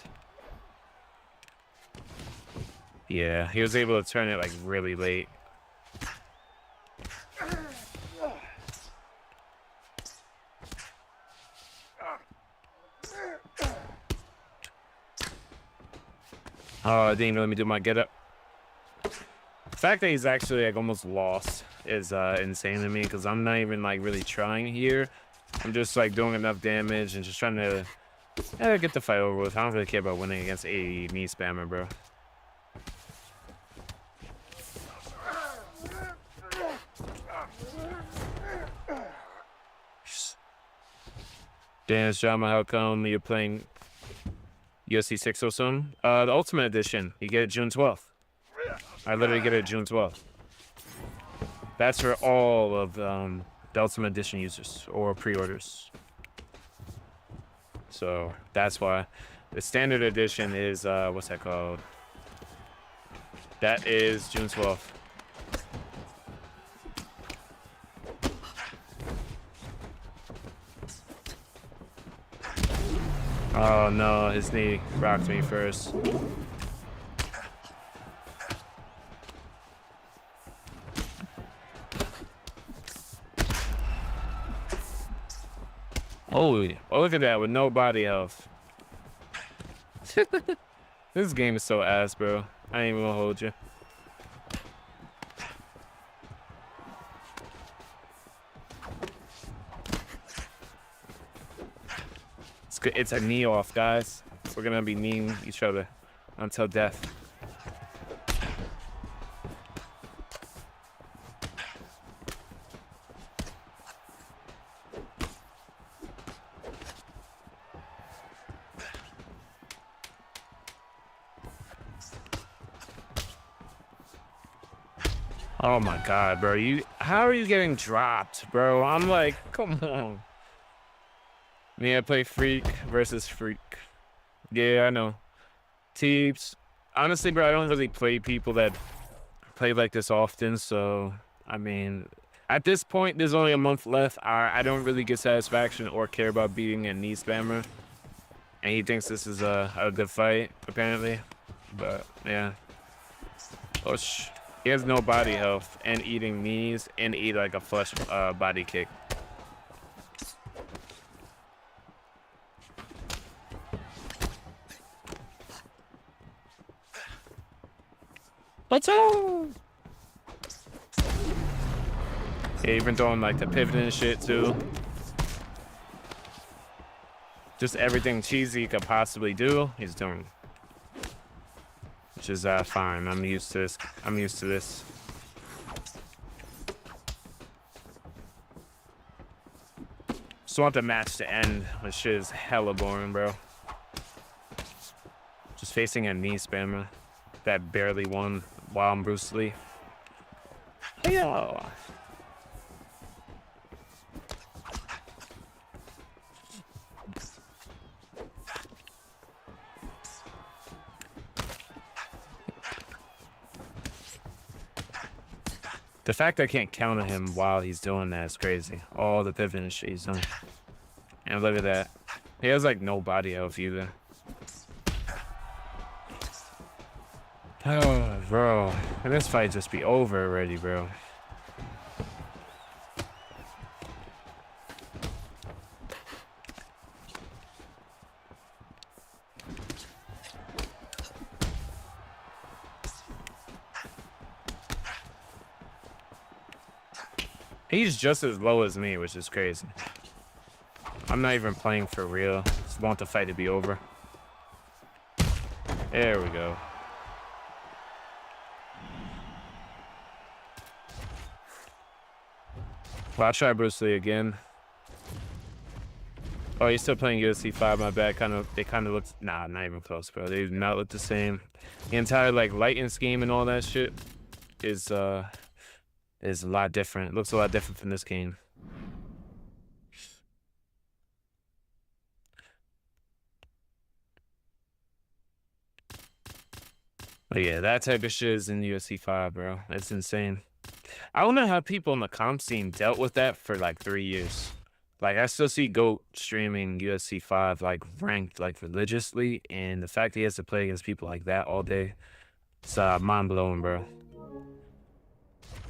yeah, he was able to turn it like really late. Oh, it didn't even let me do my get up. The fact that he's actually like almost lost is insane to me, because I'm not even like really trying here. I'm just like doing enough damage and just trying to get the fight over with. I don't really care about winning against a knee spammer, bro. Dance drama, how come you're playing UFC 6 or something? The Ultimate Edition. You get it June 12th. I literally get it June 12th. That's for all of the Ultimate Edition users or pre-orders. So that's why. The Standard Edition is, what's that called? That is June 12th. Oh no, his knee rocked me first. Holy, oh, look at that with no body health. This game is so ass, bro. I ain't even gonna hold you. It's a knee off, guys. We're gonna be kneeing each other until death. Oh my god, bro. How are you getting dropped, bro? I'm like, come on. Me, I play Freak versus Freak. Yeah, I know. Teeps. Honestly, bro, I don't really play people that play like this often, so I mean, at this point, there's only a month left. I don't really get satisfaction or care about beating a knee spammer. And he thinks this is a good fight, apparently. But yeah. Oh, he has no body health and eating knees and eat like a flush body kick. Let's go! Yeah, even throwing like the pivot and shit too. Just everything cheesy he could possibly do, he's doing. Which is fine. I'm used to this. I'm used to this. Just want the match to end. This shit is hella boring, bro. Just facing a knee spammer that barely won while I'm Bruce Lee. Yo. The fact I can't counter him while he's doing that is crazy. All the pivot and shit he's done. And look at that. He has like no body health either. Oh, bro. And this fight just be over already, bro. He's just as low as me, which is crazy. I'm not even playing for real. Just want the fight to be over. There we go. Well, I'll try Bruce Lee again. Oh, he's still playing UFC 5, my bad. They kind of look, nah, not even close, bro. They do not look the same. The entire like lighting scheme and all that shit is a lot different. It looks a lot different from this game. But yeah, that type of shit is in UFC 5, bro. It's insane. I don't know how people in the comp scene dealt with that for like 3 years. Like, I still see GOAT streaming UFC 5, like, ranked, like, religiously, and the fact he has to play against people like that all day, it's mind-blowing, bro.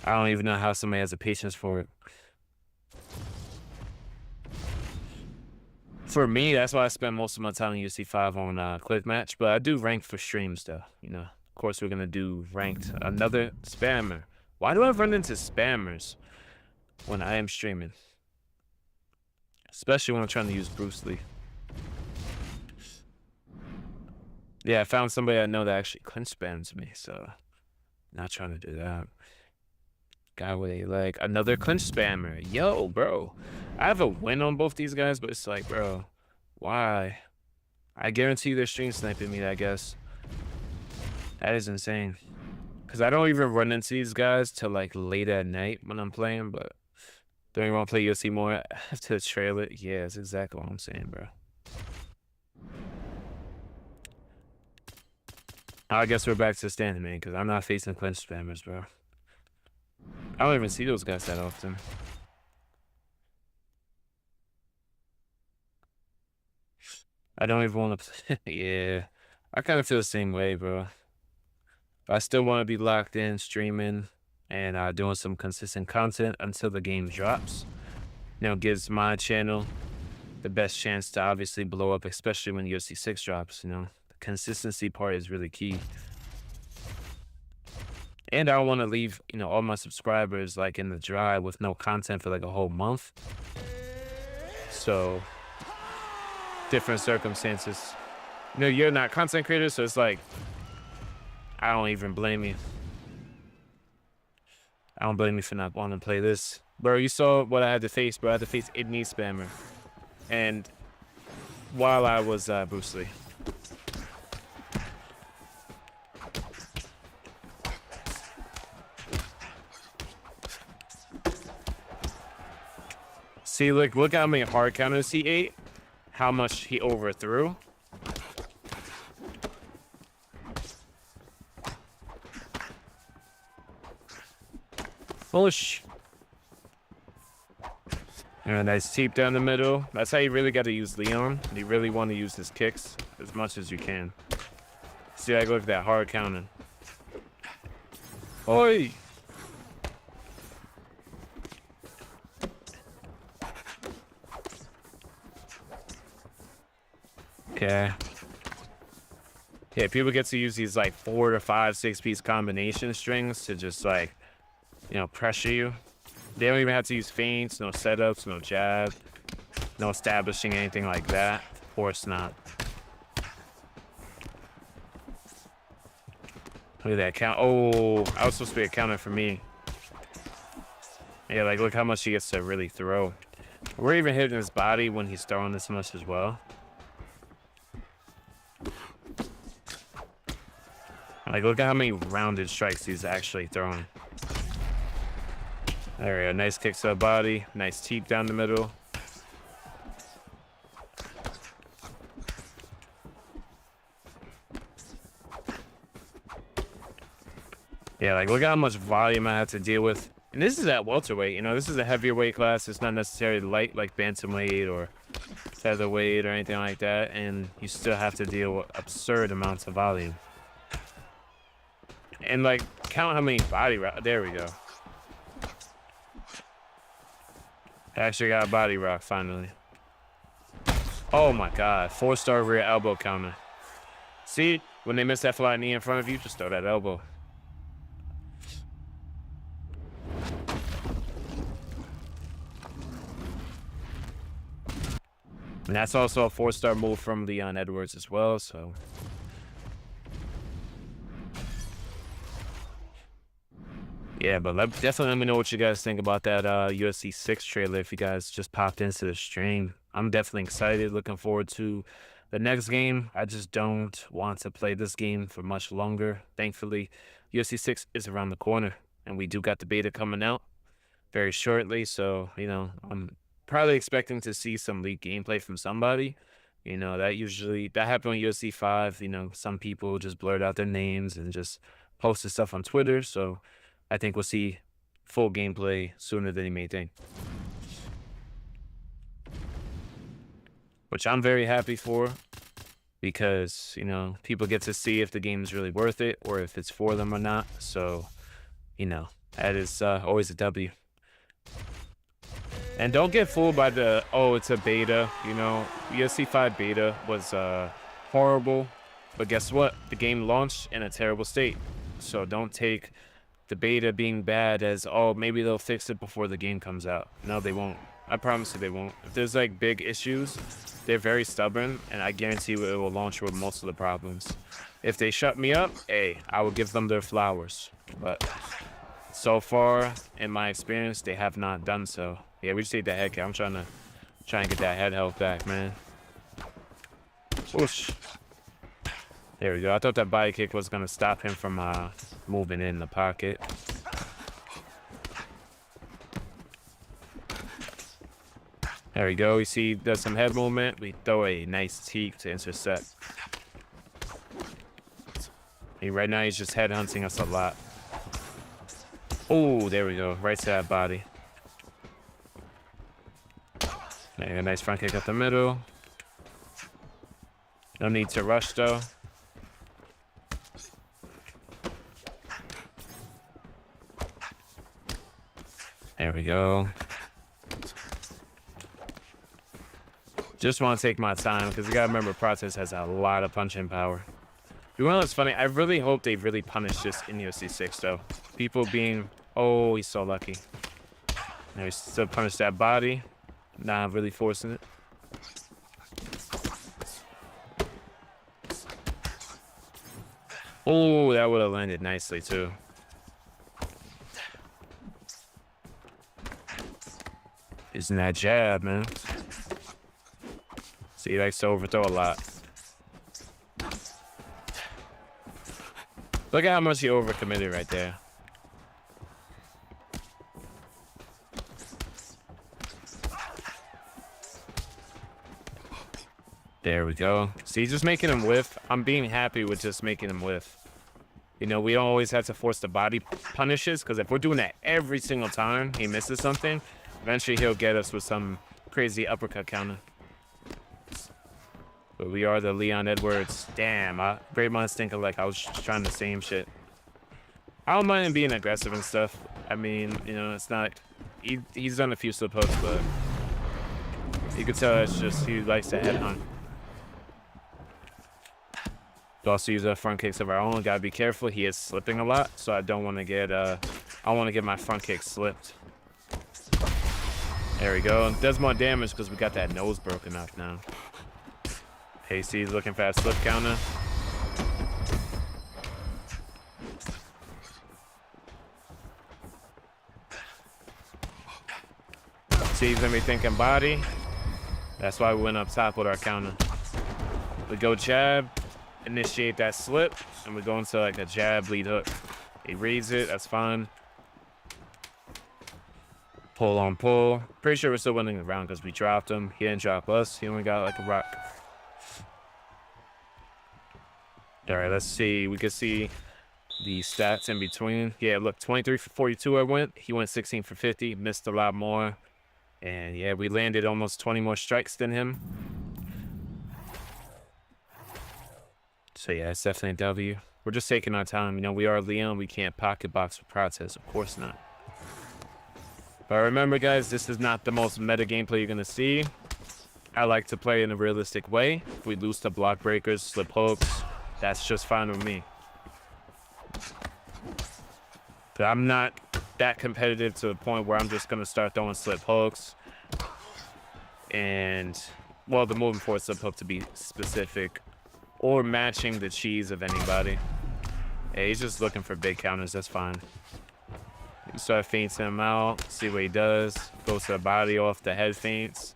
I don't even know how somebody has the patience for it. For me, that's why I spend most of my time in UFC 5 on Click Match, but I do ranked for streams, though, you know. Of course, we're going to do ranked. Another spammer. Why do I run into spammers when I am streaming? Especially when I'm trying to use Bruce Lee. Yeah, I found somebody I know that actually clinch spams me, so not trying to do that. Guy with a leg. Another clinch spammer. Yo, bro. I have a win on both these guys, but it's like, bro, Why? I guarantee they're stream sniping me, I guess. That is insane. Because I don't even run into these guys till like late at night when I'm playing, but don't you want to play UFC more to trail it? Yeah, that's exactly what I'm saying, bro. I guess we're back to standing, man, because I'm not facing clinch spammers, bro. I don't even see those guys that often. I don't even want to play. Yeah, I kind of feel the same way, bro. I still want to be locked in, streaming, and doing some consistent content until the game drops. You know, gives my channel the best chance to obviously blow up, especially when UFC 6 drops. You know, the consistency part is really key. And I don't want to leave, you know, all my subscribers like in the dry with no content for like a whole month. So, different circumstances. You know, you're not content creators, so it's like, I don't even blame you. I don't blame you for not wanting to play this. Bro, you saw what I had to face, bro. I had to face Idney Spammer. And while I was Bruce Lee. See, look how many hard counters he ate. How much he overthrew. Bullish. And a nice teep down the middle. That's how you really got to use Leon. You really want to use his kicks as much as you can. See, look at that hard counter. Oi! Okay. Yeah, people get to use these like 4 to 5, 6-piece combination strings to just like, you know, pressure you. They don't even have to use feints, no setups, no jab, no establishing anything like that. Of course not. Look at that count. Oh, I was supposed to be a counter for me. Yeah, like look how much he gets to really throw. We're even hitting his body when he's throwing this much as well. Like look at how many rounded strikes he's actually throwing. There we go. Nice kick to the body. Nice teep down the middle. Yeah, like look at how much volume I have to deal with. And this is at welterweight. You know, this is a heavier weight class. It's not necessarily light like bantamweight or featherweight or anything like that. And you still have to deal with absurd amounts of volume. And like count how many body rock. There we go. I actually got a body rock finally. Oh my god, 4-star rear elbow counter. See, when they miss that fly knee in front of you, just throw that elbow. And that's also a 4-star move from Leon Edwards as well, so. Yeah, but definitely let me know what you guys think about that UFC 6 trailer if you guys just popped into the stream. I'm definitely excited, looking forward to the next game. I just don't want to play this game for much longer. Thankfully, UFC 6 is around the corner, and we do got the beta coming out very shortly, so, you know, I'm probably expecting to see some leaked gameplay from somebody. You know, that happened on UFC 5. You know, some people just blurred out their names and just posted stuff on Twitter, so I think we'll see full gameplay sooner than you may think. Which I'm very happy for because, you know, people get to see if the game is really worth it or if it's for them or not. So, you know, that is always a W. And don't get fooled by the, oh, it's a beta. You know, UFC 5 beta was horrible. But guess what? The game launched in a terrible state. So don't take the beta being bad as, oh, maybe they'll fix it before the game comes out. No, they won't. I promise you they won't. If there's like big issues, they're very stubborn, and I guarantee you it will launch with most of the problems. If they shut me up, hey, I will give them their flowers. But so far, in my experience, they have not done so. Yeah, we just take the head count. I'm trying to get that head health back, man. Whoosh. There we go. I thought that body kick was going to stop him from moving in the pocket. There we go. You see, he does some head movement. We throw a nice teep to intercept. Right now, he's just head hunting us a lot. Oh, there we go. Right to that body. A nice front kick up the middle. No need to rush, though. There we go. Just want to take my time because you got to remember Process has a lot of punching power. You know what's funny? I really hope they really punish this in UFC 6, though. People being... Oh, he's so lucky. Now he's still punished that body. Not really forcing it. Oh, that would have landed nicely, too. Isn't that jab, man? See, he likes to overthrow a lot. Look at how much he overcommitted right there. There we go. See, just making him whiff. I'm being happy with just making him whiff. You know, we don't always have to force the body punishes, because if we're doing that every single time he misses something, eventually he'll get us with some crazy uppercut counter. But we are the Leon Edwards. Damn, great minds think alike. I was trying the same shit. I don't mind him being aggressive and stuff. I mean, you know, it's not... He's done a few slip hooks, but... You can tell it's just he likes to head hunt. We also use our front kicks of our own. Gotta be careful. He is slipping a lot, so I don't want to get... I want to get my front kick slipped. There we go. It does more damage because we got that nose broken up now. KC's looking for that slip counter. See, he's gonna be thinking body. That's why we went up top with our counter. We go jab, initiate that slip, and we go into like a jab lead hook. He reads it, that's fine. Pull on pull. Pretty sure we're still winning the round because we dropped him. He didn't drop us. He only got like a rock. All right, let's see. We can see the stats in between. Yeah, look, 23 for 42 I went. He went 16 for 50. Missed a lot more. And yeah, we landed almost 20 more strikes than him. So yeah, it's definitely a W. We're just taking our time. You know, we are Leon. We can't pocket box with Process. Of course not. But remember, guys, this is not the most meta gameplay you're going to see. I like to play in a realistic way. If we lose to block breakers, slip hooks, that's just fine with me. But I'm not that competitive to the point where I'm just going to start throwing slip hooks. And, well, the moving forward slip hook to be specific. Or matching the cheese of anybody. Hey, he's just looking for big counters. That's fine. You start feinting him out. See what he does. Goes to the body off the head feints.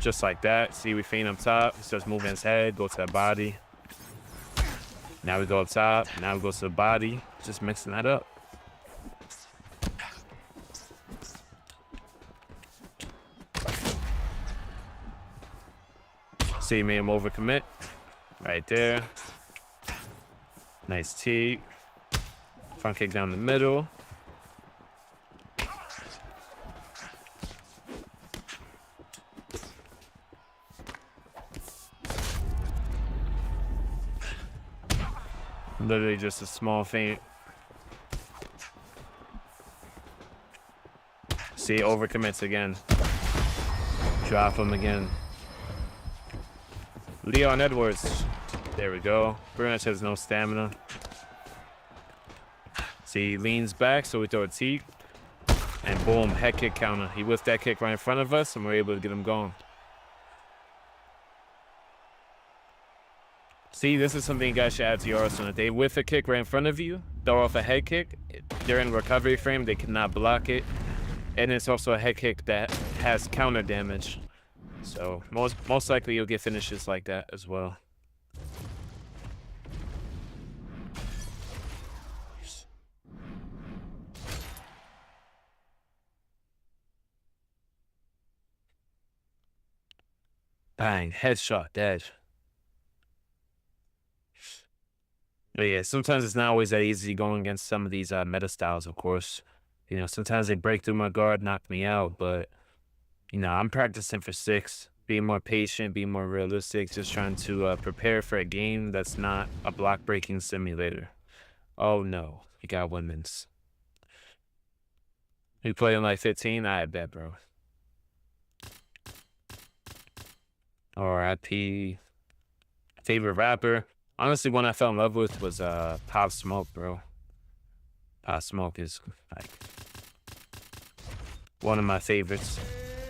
Just like that. See, we feint up top. He starts moving his head. Go to the body. Now we go up top. Now we go to the body. Just mixing that up. See, made him overcommit. Right there. Nice tee. Front kick down the middle. Literally just a small feint. See, overcommits again. Drop him again. Leon Edwards. There we go. Pretty much has no stamina. See, he leans back, so we throw a tee. And boom, head kick counter. He whiffed that kick right in front of us, and we're able to get him going. See, this is something you guys should add to your arsenal. If they whiff a kick right in front of you, throw off a head kick, they're in recovery frame, they cannot block it. And it's also a head kick that has counter damage. So most likely you'll get finishes like that as well. Bang, headshot, dead. But yeah, sometimes it's not always that easy going against some of these meta styles, of course. You know, sometimes they break through my guard, knock me out, but, you know, I'm practicing for 6, being more patient, being more realistic, just trying to prepare for a game that's not a block breaking simulator. Oh no, you got women's. You playing like 15? I bet, bro. R.I.P. Favorite rapper? Honestly, one I fell in love with was Pop Smoke, bro. Pop Smoke is like one of my favorites.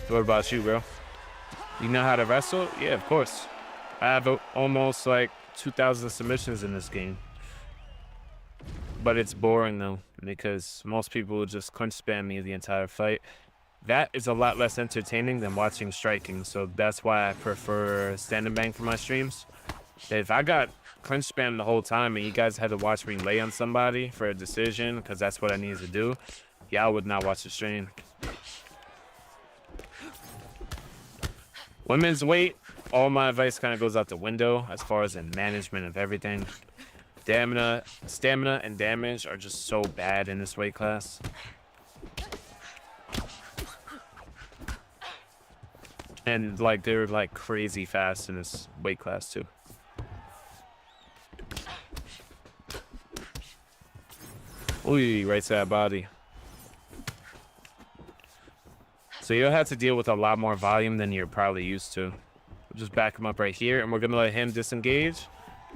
What about you, bro? You know how to wrestle? Yeah, of course. I have almost like 2,000 submissions in this game. But it's boring though, because most people will just clinch spam me the entire fight. That is a lot less entertaining than watching striking, so that's why I prefer standing bang for my streams. If I got clinch spam the whole time and you guys had to watch me lay on somebody for a decision, because that's what I needed to do, yeah, I would not watch the stream. Women's weight, all my advice kind of goes out the window as far as the management of everything. Stamina and damage are just so bad in this weight class. And like they're like crazy fast in this weight class too. Ooh, right side body. So you'll have to deal with a lot more volume than you're probably used to. We'll just back him up right here, and we're gonna let him disengage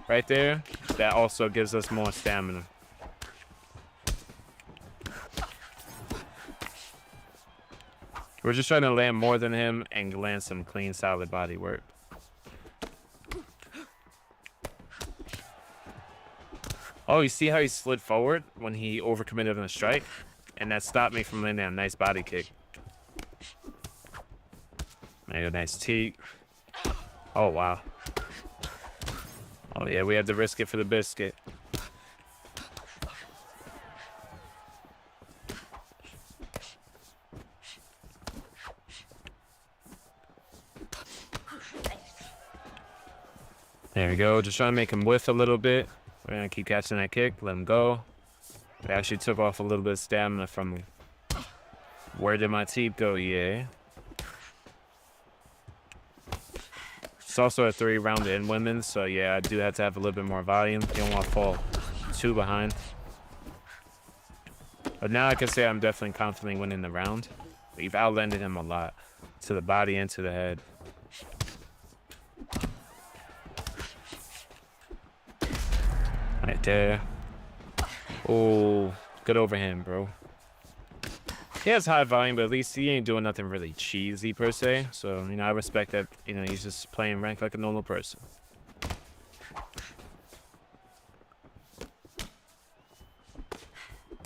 right there. That also gives us more stamina. We're just trying to land more than him and land some clean, solid body work. Oh, you see how he slid forward when he overcommitted on a strike? And that stopped me from landing a nice body kick. Made a nice teak. Oh, wow. Oh, yeah, we had to risk it for the biscuit. There we go. Just trying to make him whiff a little bit. We're going to keep catching that kick. Let him go. It actually took off a little bit of stamina from me. Where did my teep go? Yeah. It's also a 3-round in women, so yeah, I do have to have a little bit more volume. You don't want to fall too behind. But now I can say I'm definitely confidently winning the round. We've outlanded him a lot. To the body and to the head. Right there. Oh, good overhand, bro. He has high volume, but at least he ain't doing nothing really cheesy per se. So, you know, I respect that, you know, he's just playing rank like a normal person.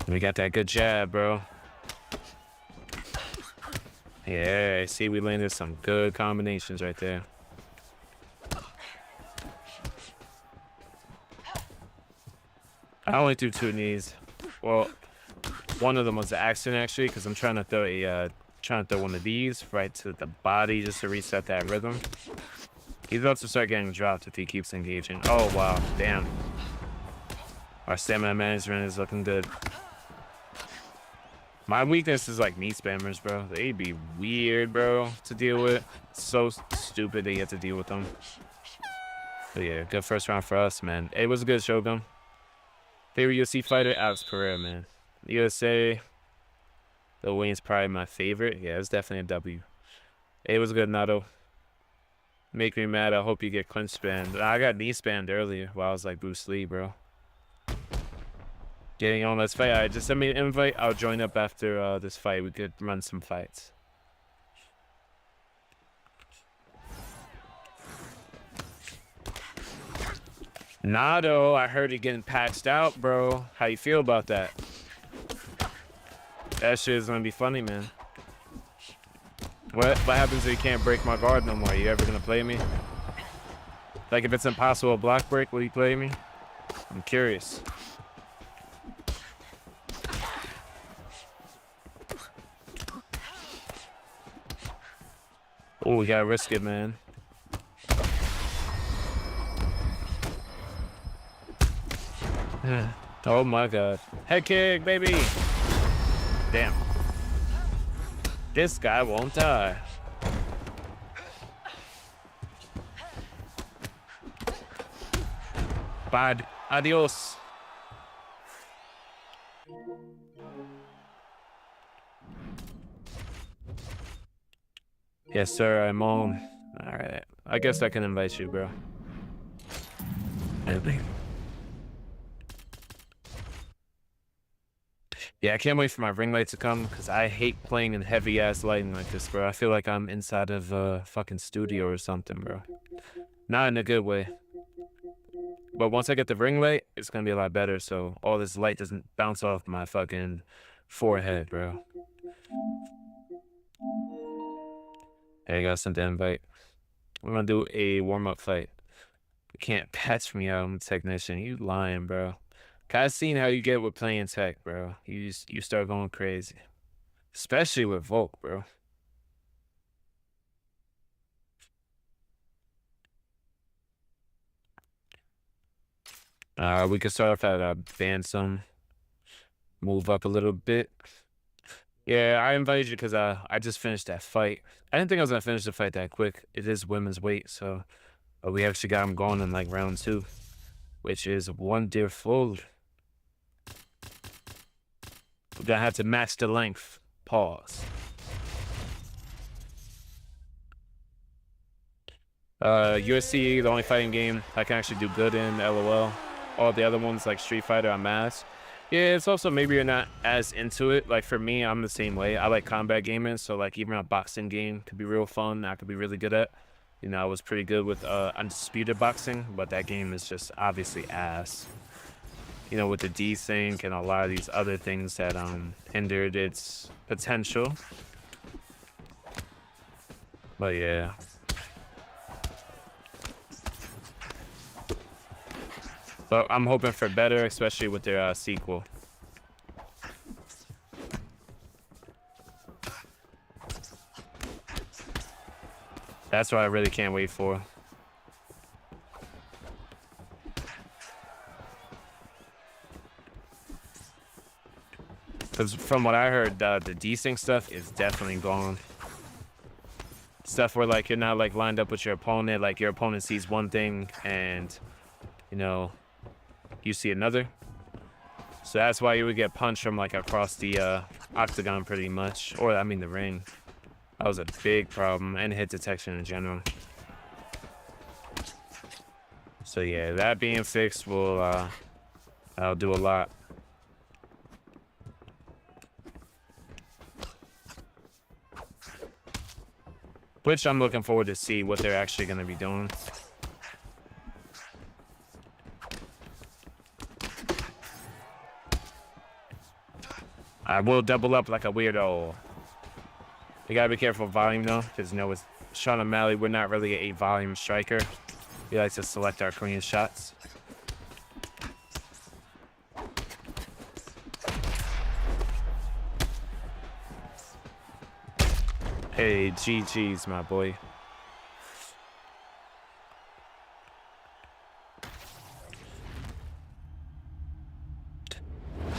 We got that good jab, bro. Yeah, see, we landed some good combinations right there. I only threw 2 knees. Well, one of them was an accident actually, because I'm trying to throw one of these right to the body just to reset that rhythm. He's about to start getting dropped if he keeps engaging. Oh wow, damn. Our stamina management is looking good. My weakness is like knee spammers, bro. They'd be weird, bro, to deal with. So stupid that you have to deal with them. But yeah, good first round for us, man. It was a good Shogun. Favorite UFC fighter? Alex Pereira, man. USA, the Wayne's probably my favorite. Yeah, it was definitely a W. It was good, Nato. Make me mad. I hope you get clinch spammed. I got knee spammed earlier while I was like Bruce Lee, bro. Getting on, let's fight. Alright, just send me an invite. I'll join up after this fight. We could run some fights. Nato, I heard you getting patched out, bro. How you feel about that? That shit is gonna be funny, man. What happens if you can't break my guard no more? You ever gonna play me? Like if it's impossible to block break, will you play me? I'm curious. Oh, we gotta risk it, man. Oh my god. Head kick, baby. Damn. This guy won't die. Bad. Adios. Yes, sir, I'm on. Alright. I guess I can invite you, bro. Yeah, I can't wait for my ring light to come because I hate playing in heavy ass lighting like this, bro. I feel like I'm inside of a fucking studio or something, bro. Not in a good way. But once I get the ring light, it's gonna be a lot better. So all this light doesn't bounce off my fucking forehead, bro. Hey, I got sent the invite. We're gonna do a warm-up fight. You can't patch me out, I'm a technician. You lying, bro. I've seen how you get with playing tech, bro. You start going crazy. Especially with Volk, bro. We could start off at Bantam. Move up a little bit. Yeah, I invited you because I just finished that fight. I didn't think I was gonna finish the fight that quick. It is women's weight, so we actually got him going in like round 2, which is wonderful. We're gonna have to match the length. Pause. UFC, the only fighting game I can actually do good in, LOL. All the other ones like Street Fighter, I'm ass. Yeah, it's also maybe you're not as into it. Like for me, I'm the same way. I like combat gaming, so like even a boxing game could be real fun. I could be really good at. You know, I was pretty good with Undisputed Boxing, but that game is just obviously ass. You know, with the desync and a lot of these other things that hindered its potential. But yeah. But I'm hoping for better, especially with their sequel. That's what I really can't wait for. Because from what I heard, the desync stuff is definitely gone. Stuff where like you're not like lined up with your opponent, like your opponent sees one thing and, you know, you see another. So that's why you would get punched from like across the octagon pretty much, or I mean the ring. That was a big problem, and hit detection in general. So yeah, that being fixed will I'll do a lot. Which I'm looking forward to see what they're actually going to be doing. I will double up like a weirdo. You gotta be careful of volume though, because you know with Sean O'Malley, we're not really a volume striker. We like to select our clean shots. Hey, GG's, my boy.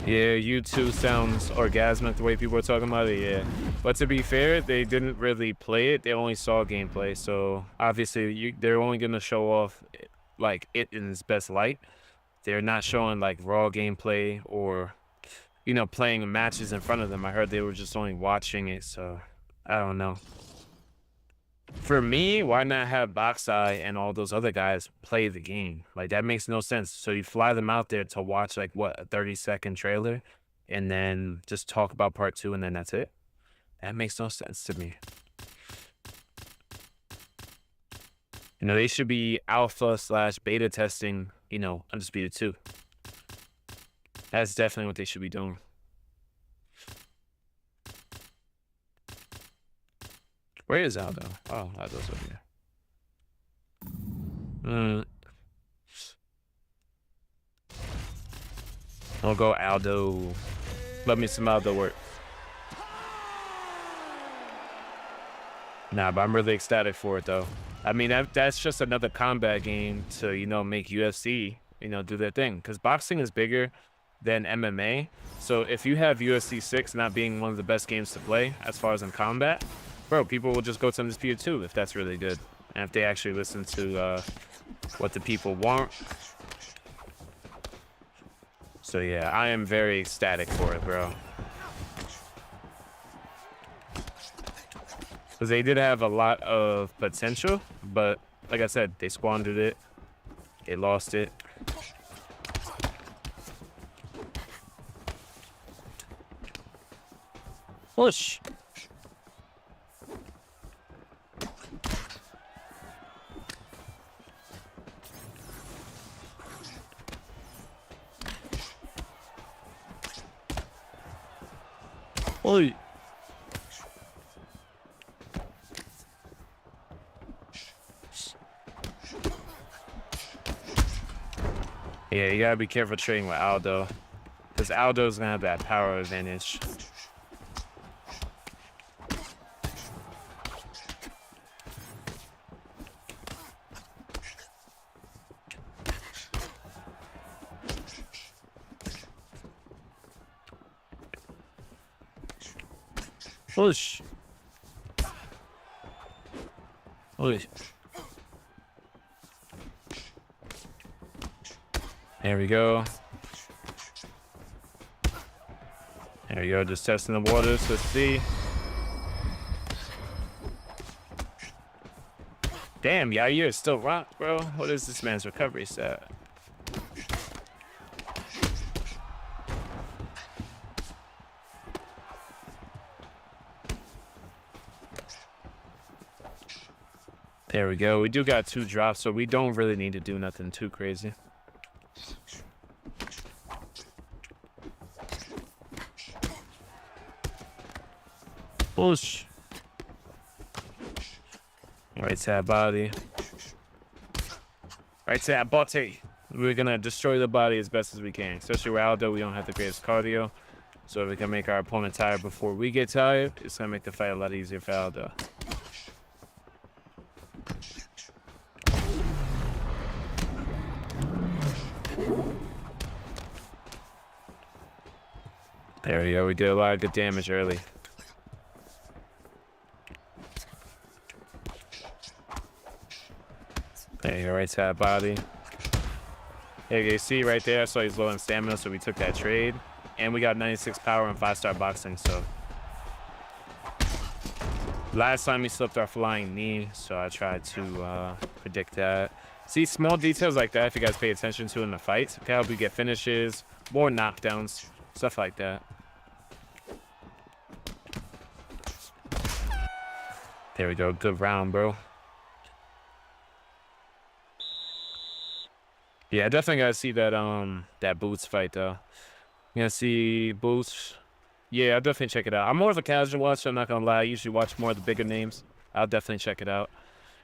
Yeah, U2 sounds orgasmic the way people are talking about it, yeah. But to be fair, they didn't really play it. They only saw gameplay. So obviously they're only going to show off like it in its best light. They're not showing like raw gameplay or, you know, playing matches in front of them. I heard they were just only watching it. So I don't know. For me, why not have Boxeye and all those other guys play the game? Like, that makes no sense. So you fly them out there to watch, like, what, a 30-second trailer? And then just talk about part 2 and then that's it? That makes no sense to me. You know, they should be alpha/beta testing, you know, Undisputed 2. That's definitely what they should be doing. Where is Aldo? Oh, Aldo's over here. I'll go Aldo. Let me some Aldo work. Nah, but I'm really ecstatic for it, though. I mean, that's just another combat game to, you know, make UFC you know, do their thing. Because boxing is bigger than MMA. So if you have UFC 6 not being one of the best games to play as far as in combat, bro, people will just go to Undisputed 2 if that's really good. And if they actually listen to what the people want. So yeah, I am very ecstatic for it, bro. Because they did have a lot of potential, but like I said, they squandered it. They lost it. Push. Oi. Yeah, you gotta be careful trading with Aldo, because Aldo's gonna have that power advantage. Push. Push. There we go. There we go, just testing the waters to see. Damn, Yair is still rocked, bro. What is this man's recovery stat? There we go. We do got 2 drops, so we don't really need to do nothing too crazy. Push. Right to that body. Right to that body. We're gonna destroy the body as best as we can. Especially with Aldo, we don't have the greatest cardio. So if we can make our opponent tired before we get tired, it's gonna make the fight a lot easier for Aldo. There we go. We did a lot of good damage early. There you go, right to that body. There you see right there, so he's low in stamina, so we took that trade. And we got 96 power and 5-star boxing, so. Last time he slipped our flying knee, so I tried to predict that. See, small details like that, if you guys pay attention to in the fights, can help you get finishes, more knockdowns, stuff like that. There we go, good round, bro. Yeah, I definitely gotta see that that Boots fight though. You gonna see Boots? Yeah, I'll definitely check it out. I'm more of a casual watcher, I'm not gonna lie. I usually watch more of the bigger names. I'll definitely check it out.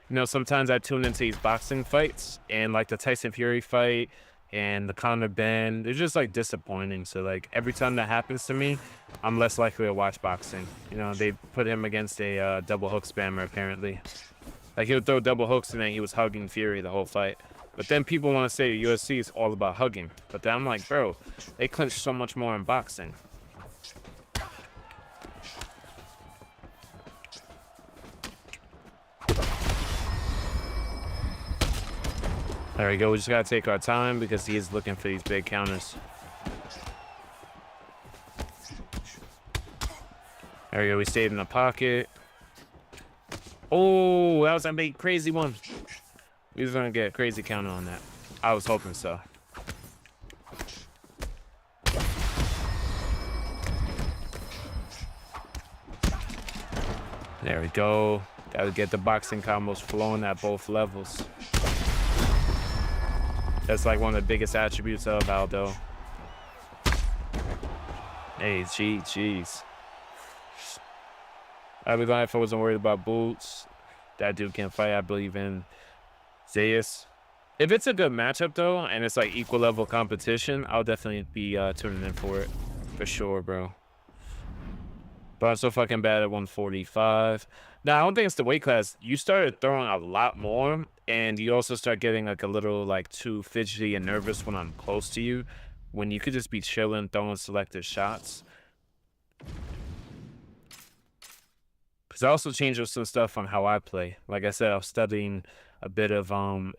You know, sometimes I tune into these boxing fights, and like the Tyson Fury fight and the Conor Ben, they're just like disappointing. So like every time that happens to me, I'm less likely to watch boxing. You know, they put him against a double hook spammer apparently. Like he would throw double hooks and then he was hugging Fury the whole fight. But then people want to say UFC is all about hugging. But then I'm like, bro, they clinch so much more in boxing. There we go. We just got to take our time because he is looking for these big counters. There we go. We stayed in the pocket. Oh, that was a big crazy one. We was going to get a crazy counter on that. I was hoping so. There we go. Got to get the boxing combos flowing at both levels. That's like one of the biggest attributes of Aldo. Hey, jeez. I'd be lying if I wasn't worried about Boots. That dude can fight. I believe in Zayas. If it's a good matchup though, and it's like equal level competition, I'll definitely be tuning in for it. For sure, bro. But I'm so fucking bad at 145. Now, I don't think it's the weight class. You started throwing a lot more And you also start getting like a little like too fidgety and nervous when I'm close to you, when you could just be chilling, throwing selective shots. Because I also changed up some stuff on how I play. Like I said, I was studying a bit of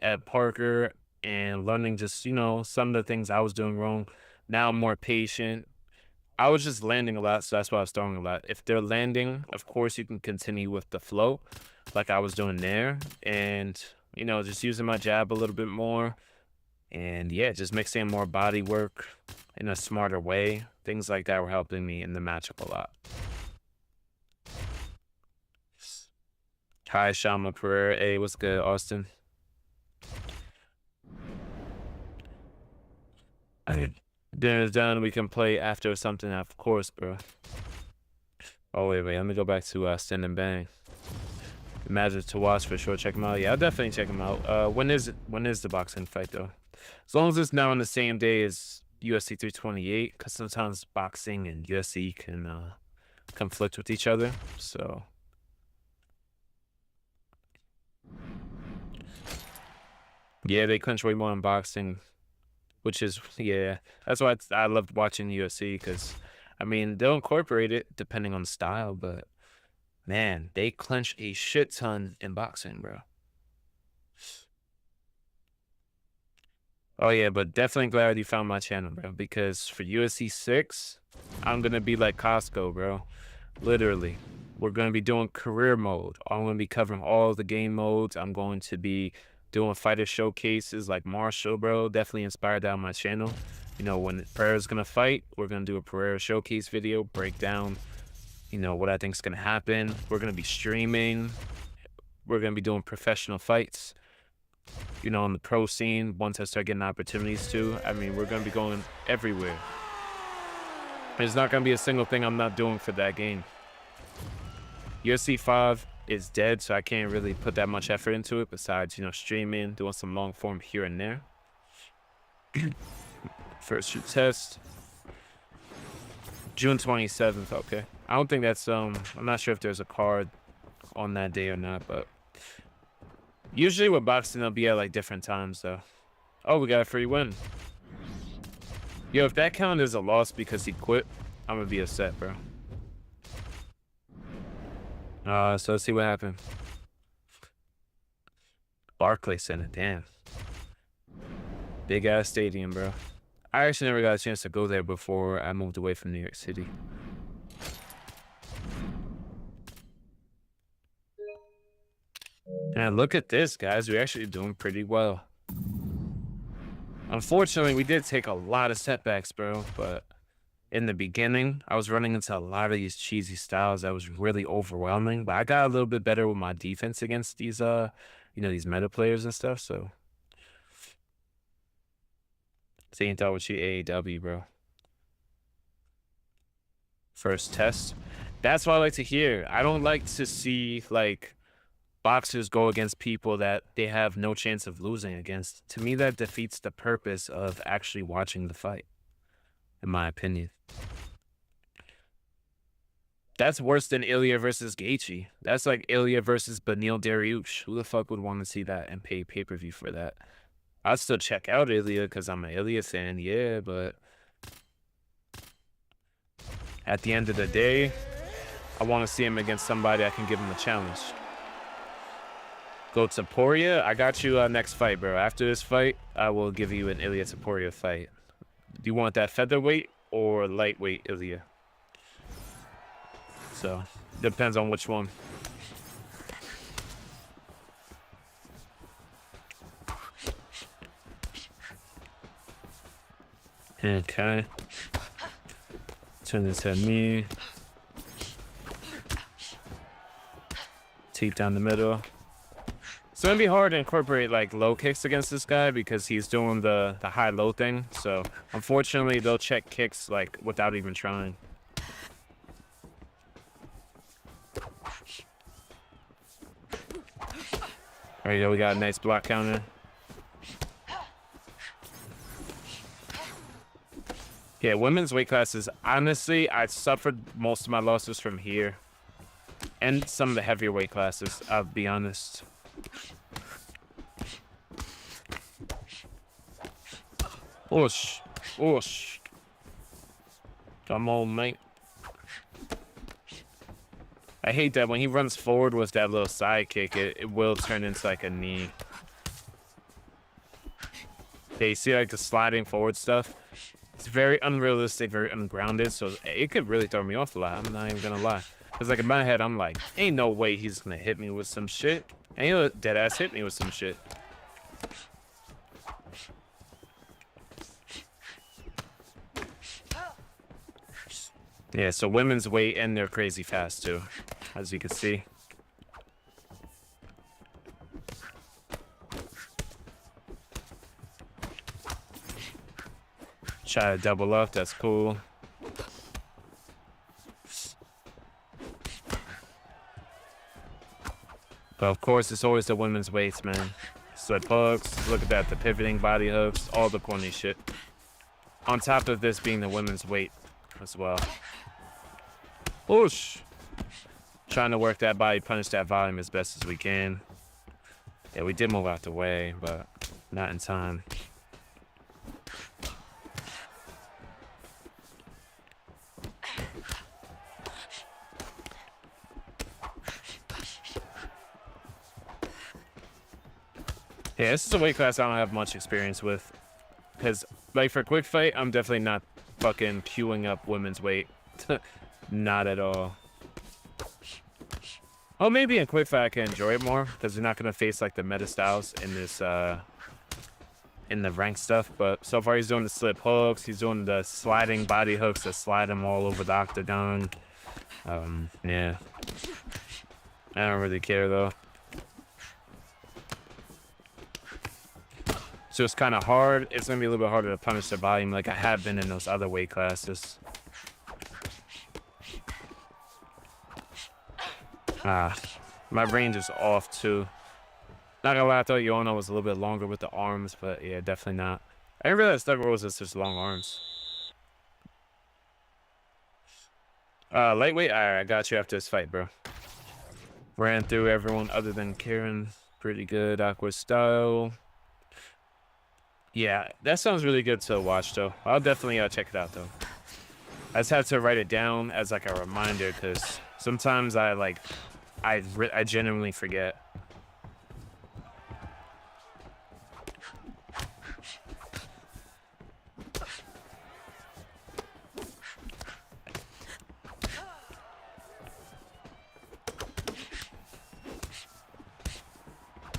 Ed Parker and learning just, you know, some of the things I was doing wrong. Now I'm more patient. I was just landing a lot, so that's why I was throwing a lot. If they're landing, of course, you can continue with the flow like I was doing there. And, you know, just using my jab a little bit more. And yeah, just mixing more body work in a smarter way. Things like that were helping me in the matchup a lot. Hi, Shama Pereira. Hey, what's good, Austin? Dinner's done. We can play after or something, of course, bro. Oh, wait. Let me go back to Stand and Bang. Imagine to watch for sure. Check them out. Yeah, I'll definitely check them out. When is the boxing fight, though? As long as it's not on the same day as UFC 328, because sometimes boxing and UFC can conflict with each other. So, yeah, they clinch way more in boxing, which is, yeah, that's why I loved watching UFC, because, I mean, they'll incorporate it depending on the style, but man, they clinch a shit ton in boxing, bro. Oh yeah, but definitely glad you found my channel, bro, because for UFC 6, I'm gonna be like Costco, bro. Literally. We're gonna be doing career mode. I'm gonna be covering all the game modes. I'm going to be doing fighter showcases like Marshall, bro. Definitely inspired that on my channel. You know, when Pereira's gonna fight, we're gonna do a Pereira showcase video, break down, you know, what I think's gonna happen. We're gonna be streaming. We're gonna be doing professional fights, you know, on the pro scene. Once I start getting opportunities to, I mean, we're gonna be going everywhere. There's not gonna be a single thing I'm not doing for that game. UFC 5 is dead, so I can't really put that much effort into it besides, you know, streaming, doing some long form here and there. First shoot test. June 27th, okay. I don't think that's, I'm not sure if there's a card on that day or not, but usually with boxing, they'll be at like different times, though. Oh, we got a free win. Yo, if that counted as a loss because he quit, I'm gonna be upset, bro. So let's see what happened. Barclays Center, damn. Big ass stadium, bro. I actually never got a chance to go there before I moved away from New York City. And look at this, guys. We're actually doing pretty well. Unfortunately, we did take a lot of setbacks, bro. But in the beginning, I was running into a lot of these cheesy styles that was really overwhelming. But I got a little bit better with my defense against these, you know, these meta players and stuff. So, same thought with you, AEW, bro. First test. That's what I like to hear. I don't like to see, like, boxers go against people that they have no chance of losing against. To me, that defeats the purpose of actually watching the fight, in my opinion. That's worse than Ilya versus Gaethje. That's like Ilya versus Beneil Dariush. Who the fuck would want to see that and pay pay-per-view for that? I'd still check out Ilya because I'm an Ilya fan, yeah, but at the end of the day, I want to see him against somebody I can give him a challenge. Go Taporia. I got you next fight, bro. After this fight, I will give you an Ilya Taporia fight. Do you want that featherweight or lightweight Ilya? So, depends on which one. Okay. Turn this at me. Teep down the middle. It's gonna be hard to incorporate like low kicks against this guy because he's doing the high-low thing. So unfortunately, they'll check kicks like without even trying. All right, we got a nice block counter. Yeah, women's weight classes. Honestly, I suffered most of my losses from here, and some of the heavier weight classes. I'll be honest. Whoosh. Whoosh. Come on, mate. I hate that when he runs forward with that little side kick, it will turn into like a knee. Okay, you see like the sliding forward stuff? It's very unrealistic, very ungrounded, so it could really throw me off a lot. I'm not even gonna lie. Because like in my head, I'm like, ain't no way he's gonna hit me with some shit. And he'll dead ass hit me with some shit. Yeah, so women's weight, and they're crazy fast too, as you can see. Try to double up, that's cool. But of course, it's always the women's weights, man. Slip hooks, look at that, the pivoting body hooks, all the corny shit. On top of this being the women's weight as well. Whoosh! Trying to work that body, punish that volume as best as we can. Yeah, we did move out the way, but not in time. Yeah, this is a weight class I don't have much experience with. Because, like, for quick fight, I'm definitely not fucking queuing up women's weight. Not at all. Oh, maybe in quick fight I can enjoy it more. Because you're not going to face, like, the meta styles in this, in the ranked stuff. But so far he's doing the slip hooks. He's doing the sliding body hooks that slide him all over the octagon. Yeah. I don't really care, though. So it's kind of hard. It's going to be a little bit harder to punish the volume like I have been in those other weight classes. My range is off too. Not gonna lie, I thought Yona was a little bit longer with the arms, but yeah, definitely not. I didn't realize Doug Rose has such long arms. Lightweight? Alright, I got you after this fight, bro. Ran through everyone other than Karen. Pretty good. Awkward style. Yeah, that sounds really good to watch, though. I'll definitely check it out, though. I just have to write it down as like a reminder, because sometimes I genuinely forget.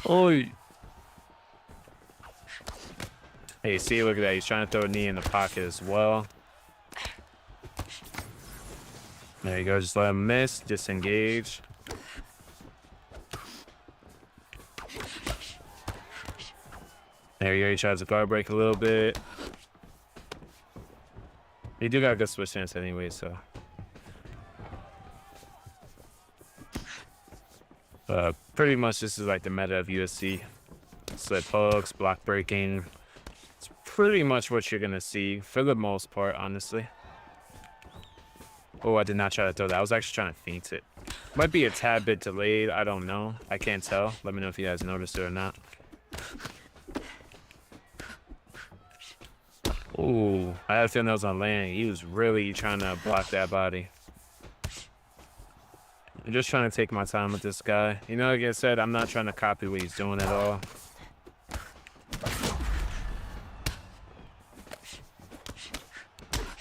Oi. Hey, see, look at that. He's trying to throw a knee in the pocket as well. There you go. Just let him miss. Disengage. There you go. He tries to guard break a little bit. He do got a good switch stance anyway, so. Pretty much this is like the meta of UFC. Slip hooks, block breaking. It's pretty much what you're gonna see for the most part, honestly. Oh, I did not try to throw that. I was actually trying to feint it. Might be a tad bit delayed. I don't know. I can't tell. Let me know if you guys noticed it or not. Ooh, I had a feeling that was on land. He was really trying to block that body. I'm just trying to take my time with this guy. You know, like I said, I'm not trying to copy what he's doing at all.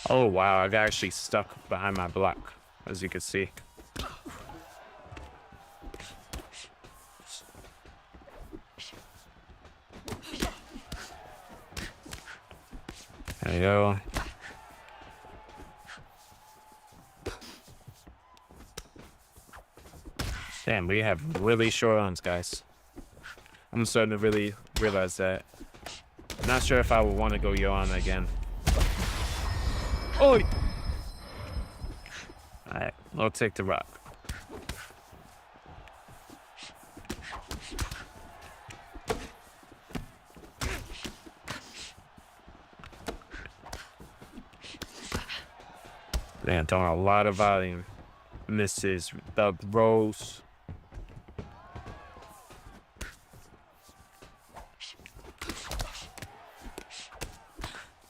Oh, wow. I got actually stuck behind my block, as you can see. There you go. Damn, we have really short arms, guys. I'm starting to really realize that. Not sure if I would want to go Yoan again. Oh! Alright, I'll take the rock. Damn, throwing a lot of volume. Misses the rolls.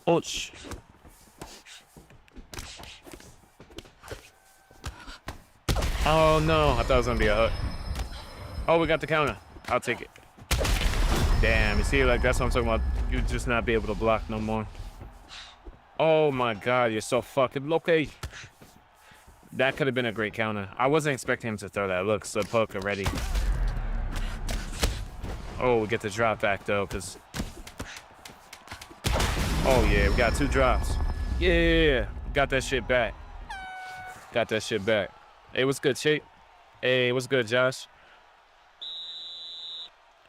Ouch. Oh no, I thought it was gonna be a hook. Oh, we got the counter. I'll take it. Damn, you see, like, that's what I'm talking about. You just not be able to block no more. Oh my God, you're so fucking lucky. That could have been a great counter. I wasn't expecting him to throw that. Look, slip hook already. Oh, we get the drop back though, because... Oh yeah, we got 2 drops. Yeah, got that shit back. Got that shit back. Hey, what's good, Chick? Hey, what's good, Josh?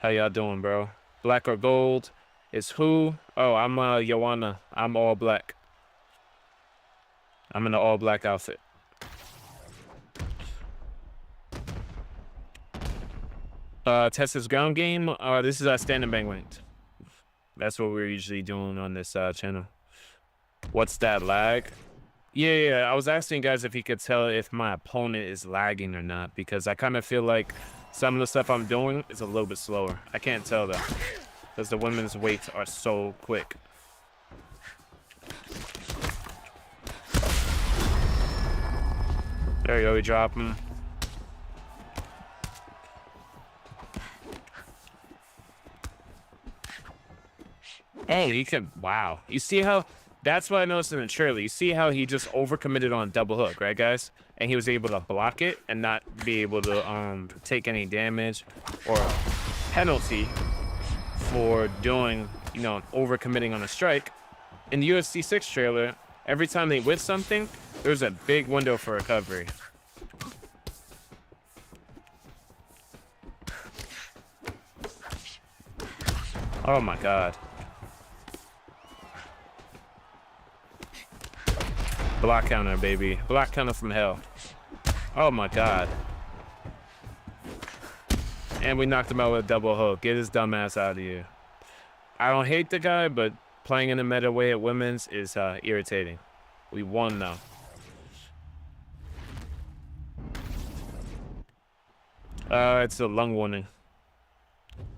How y'all doing, bro? Black or gold? It's who? Oh, I'm Joanna. I'm all black. I'm in an all black outfit. Texas ground game. This is our standing bang ranked. That's what we're usually doing on this channel. What's that lag? Yeah, I was asking guys if you could tell if my opponent is lagging or not, because I kind of feel like some of the stuff I'm doing is a little bit slower. I can't tell though, because the women's weights are so quick. There you go, we drop him. Oh, he can, wow. You see how, that's what I noticed in the trailer. You see how he just overcommitted on double hook, right, guys? And he was able to block it and not be able to take any damage or penalty for doing, you know, overcommitting on a strike. In the UFC 6 trailer, every time they whip something, there's a big window for recovery. Oh my God. Block counter, baby. Block counter from hell. Oh my God. And we knocked him out with a double hook. Get his dumb ass out of here. I don't hate the guy, but playing in the meta way at women's is irritating. We won though. It's a lung warning.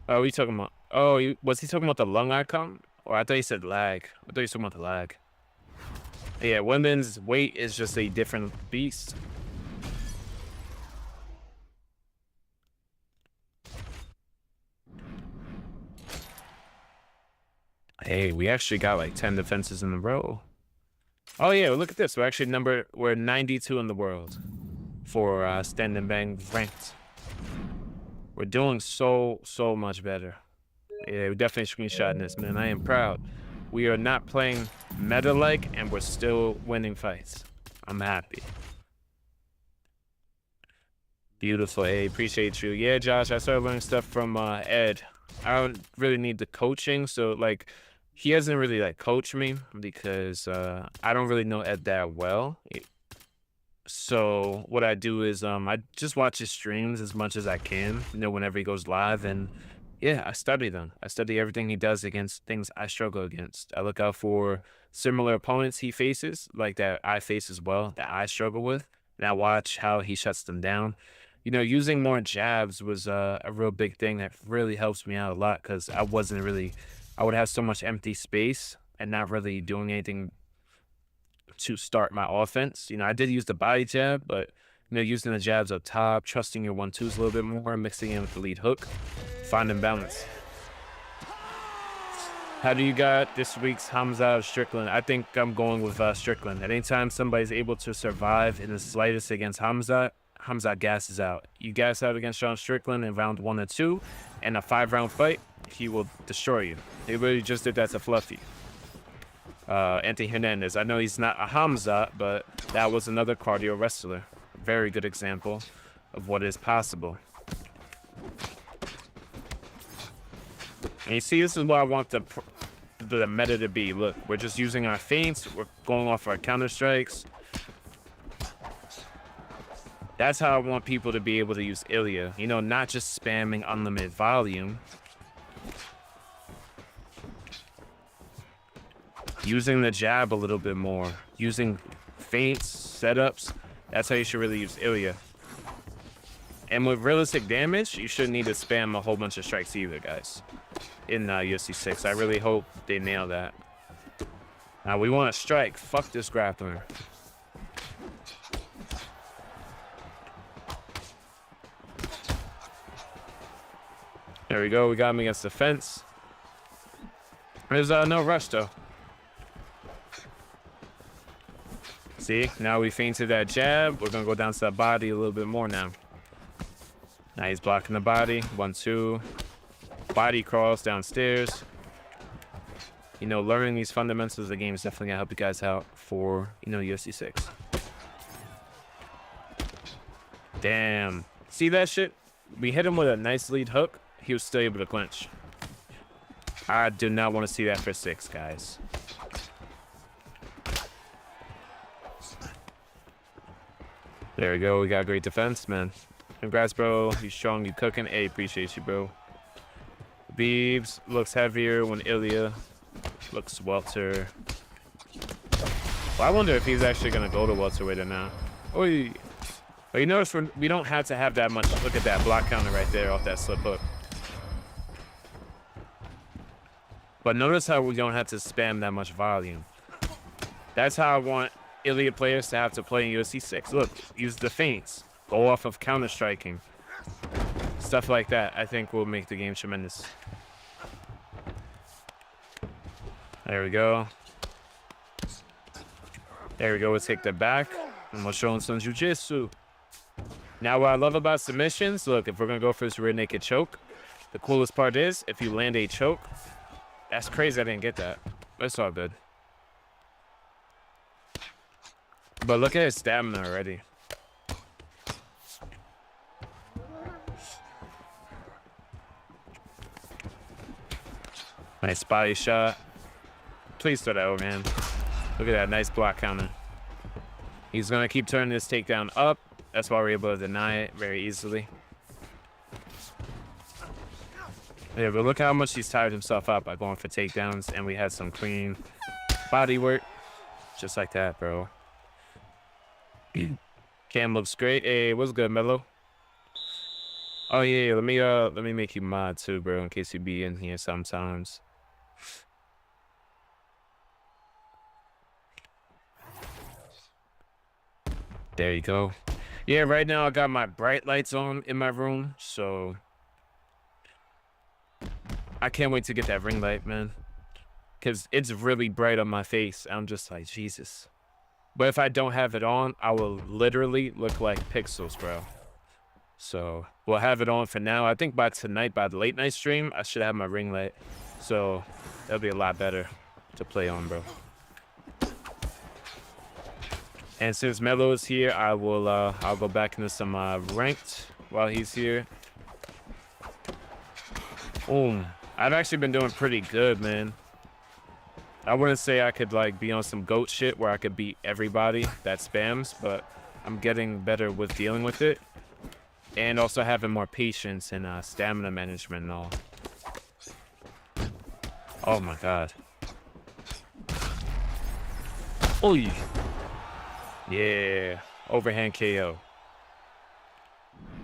Oh, what are you talking about? Oh, was he talking about the lung icon? Or I thought he said lag. I thought he was talking about the lag. Yeah, women's weight is just a different beast. Hey, we actually got like 10 defenses in a row. Oh yeah, well, look at this. We're actually we're 92 in the world for stand and bang ranked. We're doing so much better. Yeah, we're definitely screenshotting this, man. I am proud. We are not playing meta-like, and we're still winning fights. I'm happy. Beautiful. Hey, appreciate you. Yeah, Josh, I started learning stuff from Ed. I don't really need the coaching, so like he hasn't really like coached me because I don't really know Ed that well. So what I do is I just watch his streams as much as I can, you know, whenever he goes live, and yeah, I study them. I study everything he does against things I struggle against. I look out for similar opponents he faces, like that I face as well, that I struggle with, and I watch how he shuts them down. You know, using more jabs was a real big thing that really helps me out a lot, because I would have so much empty space and not really doing anything to start my offense. You know, I did use the body jab, but you know, using the jabs up top, trusting your 1-2s a little bit more, mixing in with the lead hook, finding balance. How do you got this week's Hamza or Strickland? I think I'm going with Strickland. At any time somebody's able to survive in the slightest against Hamza, Hamza gasses out. You gas out against Sean Strickland in round 1 or 2, and a 5-round fight, he will destroy you. He really just did that to Fluffy. Anthony Hernandez. I know he's not a Hamza, but that was another cardio wrestler. Very good example of what is possible. And you see, this is what I want the meta to be. Look, we're just using our feints. We're going off our counter strikes. That's how I want people to be able to use Ilya. You know, not just spamming unlimited volume. Using the jab a little bit more. Using feints, setups. That's how you should really use Ilya. And with realistic damage, you shouldn't need to spam a whole bunch of strikes either, guys. In UFC 6. I really hope they nail that. Now we want to strike. Fuck this grappler. There we go. We got him against the fence. There's no rush, though. See? Now we feinted that jab. We're going to go down to that body a little bit more now. Now he's blocking the body. 1, 2. Body crawls downstairs. You know, learning these fundamentals of the game is definitely going to help you guys out for, you know, UFC 6. Damn. See that shit? We hit him with a nice lead hook. He was still able to clinch. I do not want to see that for 6, guys. There we go. We got great defense, man. Congrats, bro. You strong. You cooking. Hey, appreciate you, bro. Beebs looks heavier when Ilya looks welter. Well, I wonder if he's actually going to go to welterweight or not. Oh, you notice we don't have to have that much. Look at that block counter right there off that slip hook. But notice how we don't have to spam that much volume. That's how I want Ilya players to have to play in UFC 6. Look, use the feints. Go off of counter-striking. Stuff like that, I think, will make the game tremendous. There we go. There we go. We'll take that back. And we'll show him some jiu-jitsu. Now, what I love about submissions, look, if we're going to go for this rear naked choke, the coolest part is, if you land a choke, that's crazy I didn't get that. But it's all good. But look at his stamina already. Nice body shot. Please throw that over, man. Look at that nice block counter. He's going to keep turning this takedown up. That's why we're able to deny it very easily. Yeah, but look how much he's tired himself up by going for takedowns, and we had some clean body work. Just like that, bro. Cam looks great. Hey, what's good, Mello? Oh yeah, let me make you mod too, bro, in case you be in here sometimes. There you go. Yeah, right now I got my bright lights on in my room, so I can't wait to get that ring light, man. Because it's really bright on my face. I'm just like, Jesus. But if I don't have it on, I will literally look like pixels, bro. So we'll have it on for now. I think by tonight, by the late night stream, I should have my ring light. So that'll be a lot better to play on, bro. And since Melo is here, I'll go back into some ranked while he's here. Boom. I've actually been doing pretty good, man. I wouldn't say I could like be on some GOAT shit where I could beat everybody that spams, but I'm getting better with dealing with it. And also having more patience and stamina management and all. Oh my god. Oh yeah. Overhand KO.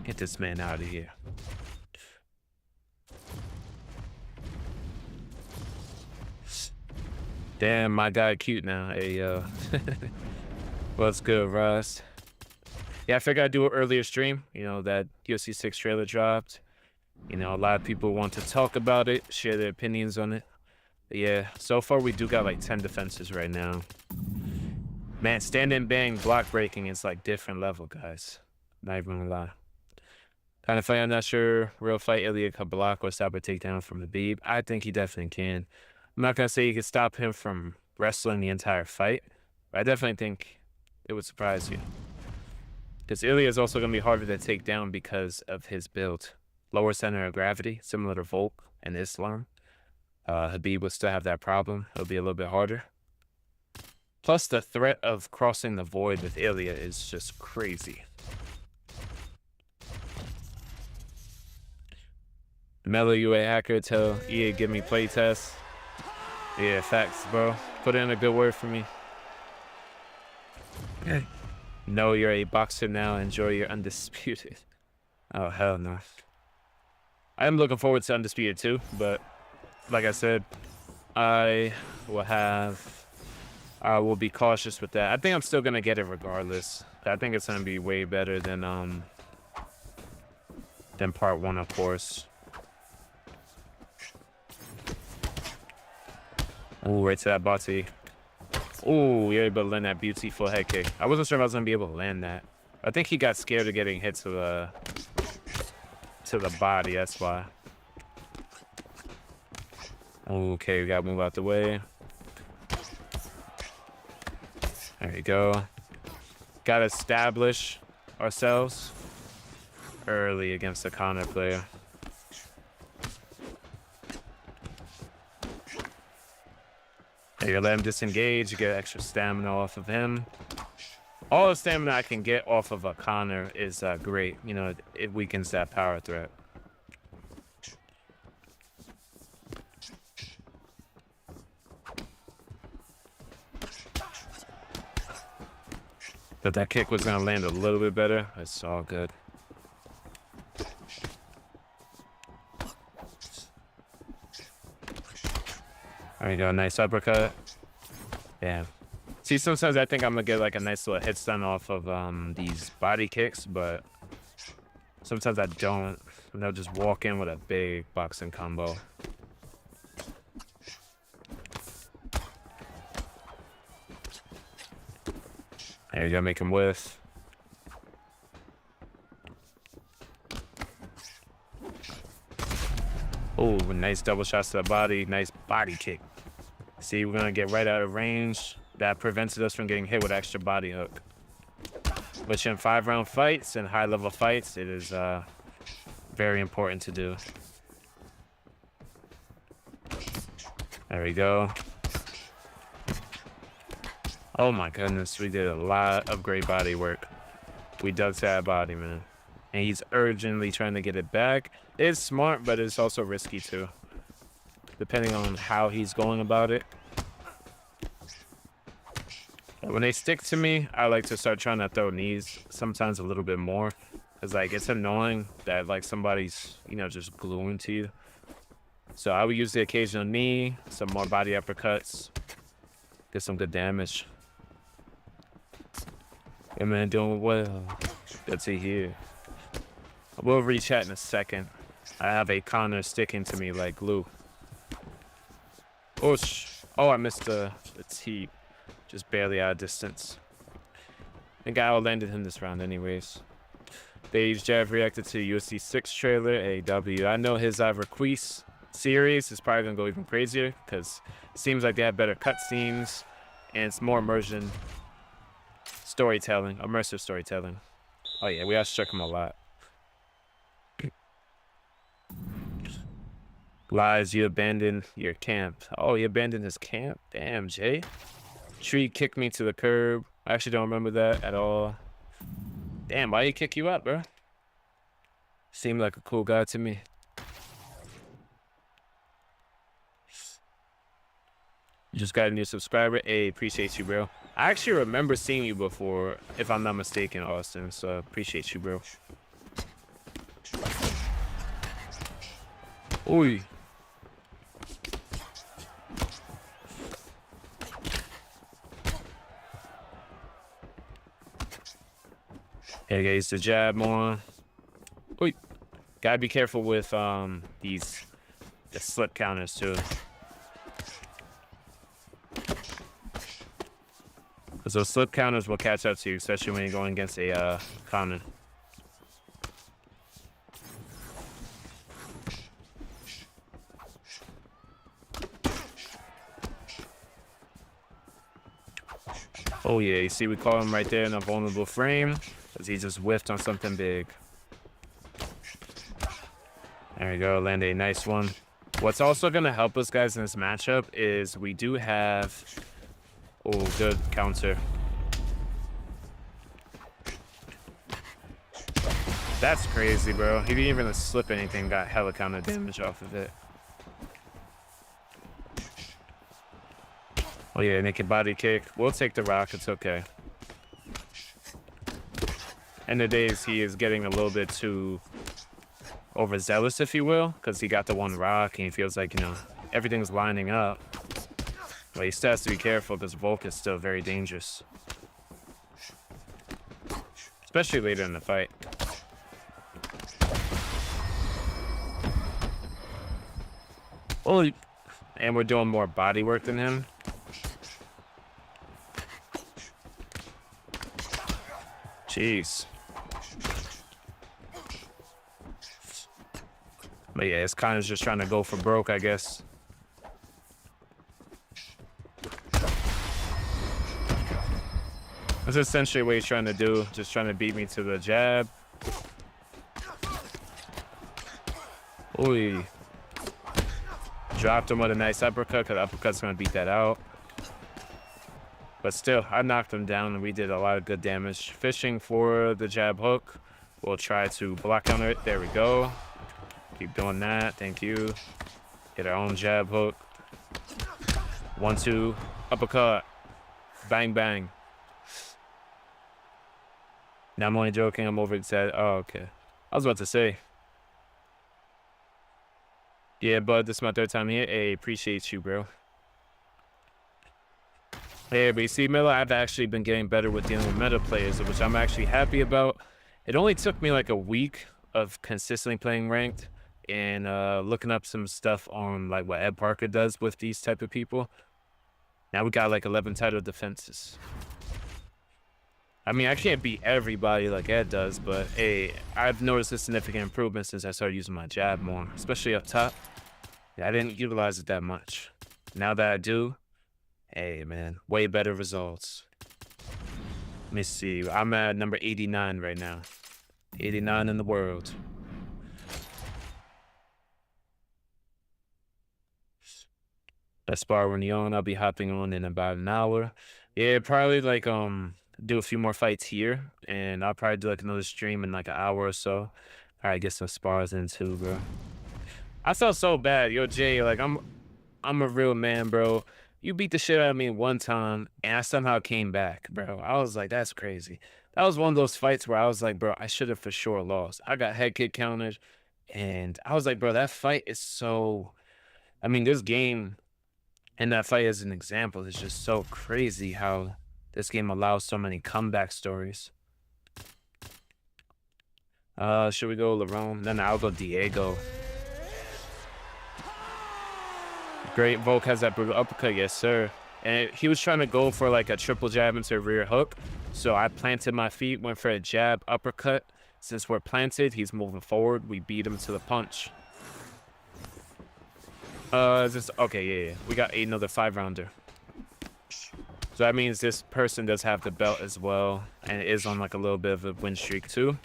Get this man out of here. Damn, my guy cute now. Hey, yo. What's good, Russ? Yeah, I figured I'd do an earlier stream. You know, that UFC 6 trailer dropped. You know, a lot of people want to talk about it, share their opinions on it. But yeah, so far we do got like 10 defenses right now. Man, stand and bang block breaking is like different level, guys. Not even gonna lie. Kind of funny, I'm not sure real fight Ilya could block or stop a takedown from the Beeb. I think he definitely can. I'm not gonna say you can stop him from wrestling the entire fight, but I definitely think it would surprise you. Because Ilya is also gonna be harder to take down because of his build. Lower center of gravity, similar to Volk and Islam. Habib will still have that problem. It'll be a little bit harder. Plus, the threat of crossing the void with Ilya is just crazy. Mello, you a hacker, tell EA give me playtests. Yeah, facts, bro. Put in a good word for me. Okay. No, you're a boxer now. Enjoy your Undisputed. Oh, hell no. I am looking forward to Undisputed too, but like I said, I will have I will be cautious with that. I think I'm still gonna get it regardless. I think it's gonna be way better than part 1, of course. Ooh, right to that body. Ooh, you're able to land that beautiful head kick. I wasn't sure if I was gonna be able to land that. I think he got scared of getting hit to the body. That's why. Okay, we gotta move out the way. There you go. Gotta establish ourselves early against the Connor player. There you let him disengage. You get extra stamina off of him. All the stamina I can get off of a Connor is great. You know, it weakens that power threat. But that kick was gonna land a little bit better. It's all good. There you go, nice uppercut. Yeah. See, sometimes I think I'm gonna get like a nice little hit stun off of these body kicks, but sometimes I don't. And they'll just walk in with a big boxing combo. There you go, make him whiff. Oh, nice double shots to the body. Nice body kick. See, we're gonna get right out of range. That prevented us from getting hit with extra body hook. Which in 5-round fights and high-level fights, it is very important to do. There we go. Oh my goodness, we did a lot of great body work. We dug to that body, man. And he's urgently trying to get it back. It's smart, but it's also risky too, depending on how he's going about it. When they stick to me, I like to start trying to throw knees, sometimes a little bit more. It's like, it's annoying that like somebody's, you know, just gluing to you. So I would use the occasional knee, some more body uppercuts, get some good damage. Yeah, man, doing well. Good to hear. We'll re-chat in a second. I have a Connor sticking to me like glue. Oosh. Oh, I missed the T. Just barely out of distance. I think I outlanded him this round anyways. Beige Jav reacted to UFC 6 trailer, AW. I know his Requise series is probably going to go even crazier because it seems like they have better cutscenes and it's more immersive storytelling. Oh yeah, we outstruck him a lot. Lies, you abandoned your camp. Oh, he abandoned his camp? Damn, Jay. Tree kicked me to the curb. I actually don't remember that at all. Damn, why he kick you out, bro? Seemed like a cool guy to me. You just got a new subscriber. Hey, appreciate you, bro. I actually remember seeing you before, if I'm not mistaken, Austin. So appreciate you, bro. Oi. Here, guys, the jab more. Oi. Gotta be careful with the slip counters too. Because those slip counters will catch up to you, especially when you're going against a counter. Oh yeah, you see we call him right there in a vulnerable frame because he just whiffed on something big. There we go, land a nice one. What's also going to help us, guys, in this matchup is we do have... Oh, good counter. That's crazy, bro. He didn't even slip anything, got hella counter damage off of it. Oh yeah, naked body kick. We'll take the rock, it's okay. End of days, he is getting a little bit too overzealous, if you will, because he got the one rock and he feels like, you know, everything's lining up. But he still has to be careful because Volk is still very dangerous. Especially later in the fight. Oh, and we're doing more body work than him. Jeez. But yeah, it's kind of just trying to go for broke, I guess. That's essentially what he's trying to do. Just trying to beat me to the jab. Ooh. Dropped him with a nice uppercut, because uppercut's going to beat that out. But still, I knocked him down, and we did a lot of good damage. Fishing for the jab hook. We'll try to block counter it. There we go. Keep doing that. Thank you. Hit our own jab hook. 1-2. Uppercut. Bang, bang. Now I'm only joking. I'm over his head. Oh, okay. I was about to say. Yeah, bud, this is my 3rd time here. Hey, appreciate you, bro. Hey, BC Miller, I've actually been getting better with dealing with meta players, which I'm actually happy about. It only took me like a week of consistently playing ranked and looking up some stuff on like what Ed Parker does with these type of people. Now we got like 11 title defenses. I mean, I can't beat everybody like Ed does, but hey, I've noticed a significant improvement since I started using my jab more, especially up top. Yeah, I didn't utilize it that much. Now that I do, hey, man, way better results. Let me see. I'm at number 89 right now. 89 in the world. That spar when you're on, I'll be hopping on in about an hour. Yeah, probably like do a few more fights here, and I'll probably do like another stream in like an hour or so. All right, get some spars in too, bro. I felt so bad, yo, Jay. Like I'm a real man, bro. You beat the shit out of me one time, and I somehow came back, bro. I was like, that's crazy. That was one of those fights where I was like, bro, I should have for sure lost. I got head kick countered, and I was like, bro, that fight is so. I mean, this game and that fight as an example is just so crazy how this game allows so many comeback stories. Should we go Lerone? Then I'll go Diego. Great. Volk has that brutal uppercut, yes, sir. And he was trying to go for like a triple jab into a rear hook. So I planted my feet, went for a jab, uppercut. Since we're planted, he's moving forward. We beat him to the punch. Is this okay? Yeah. We got another 5-rounder. So that means this person does have the belt as well, and it is on like a little bit of a win streak too.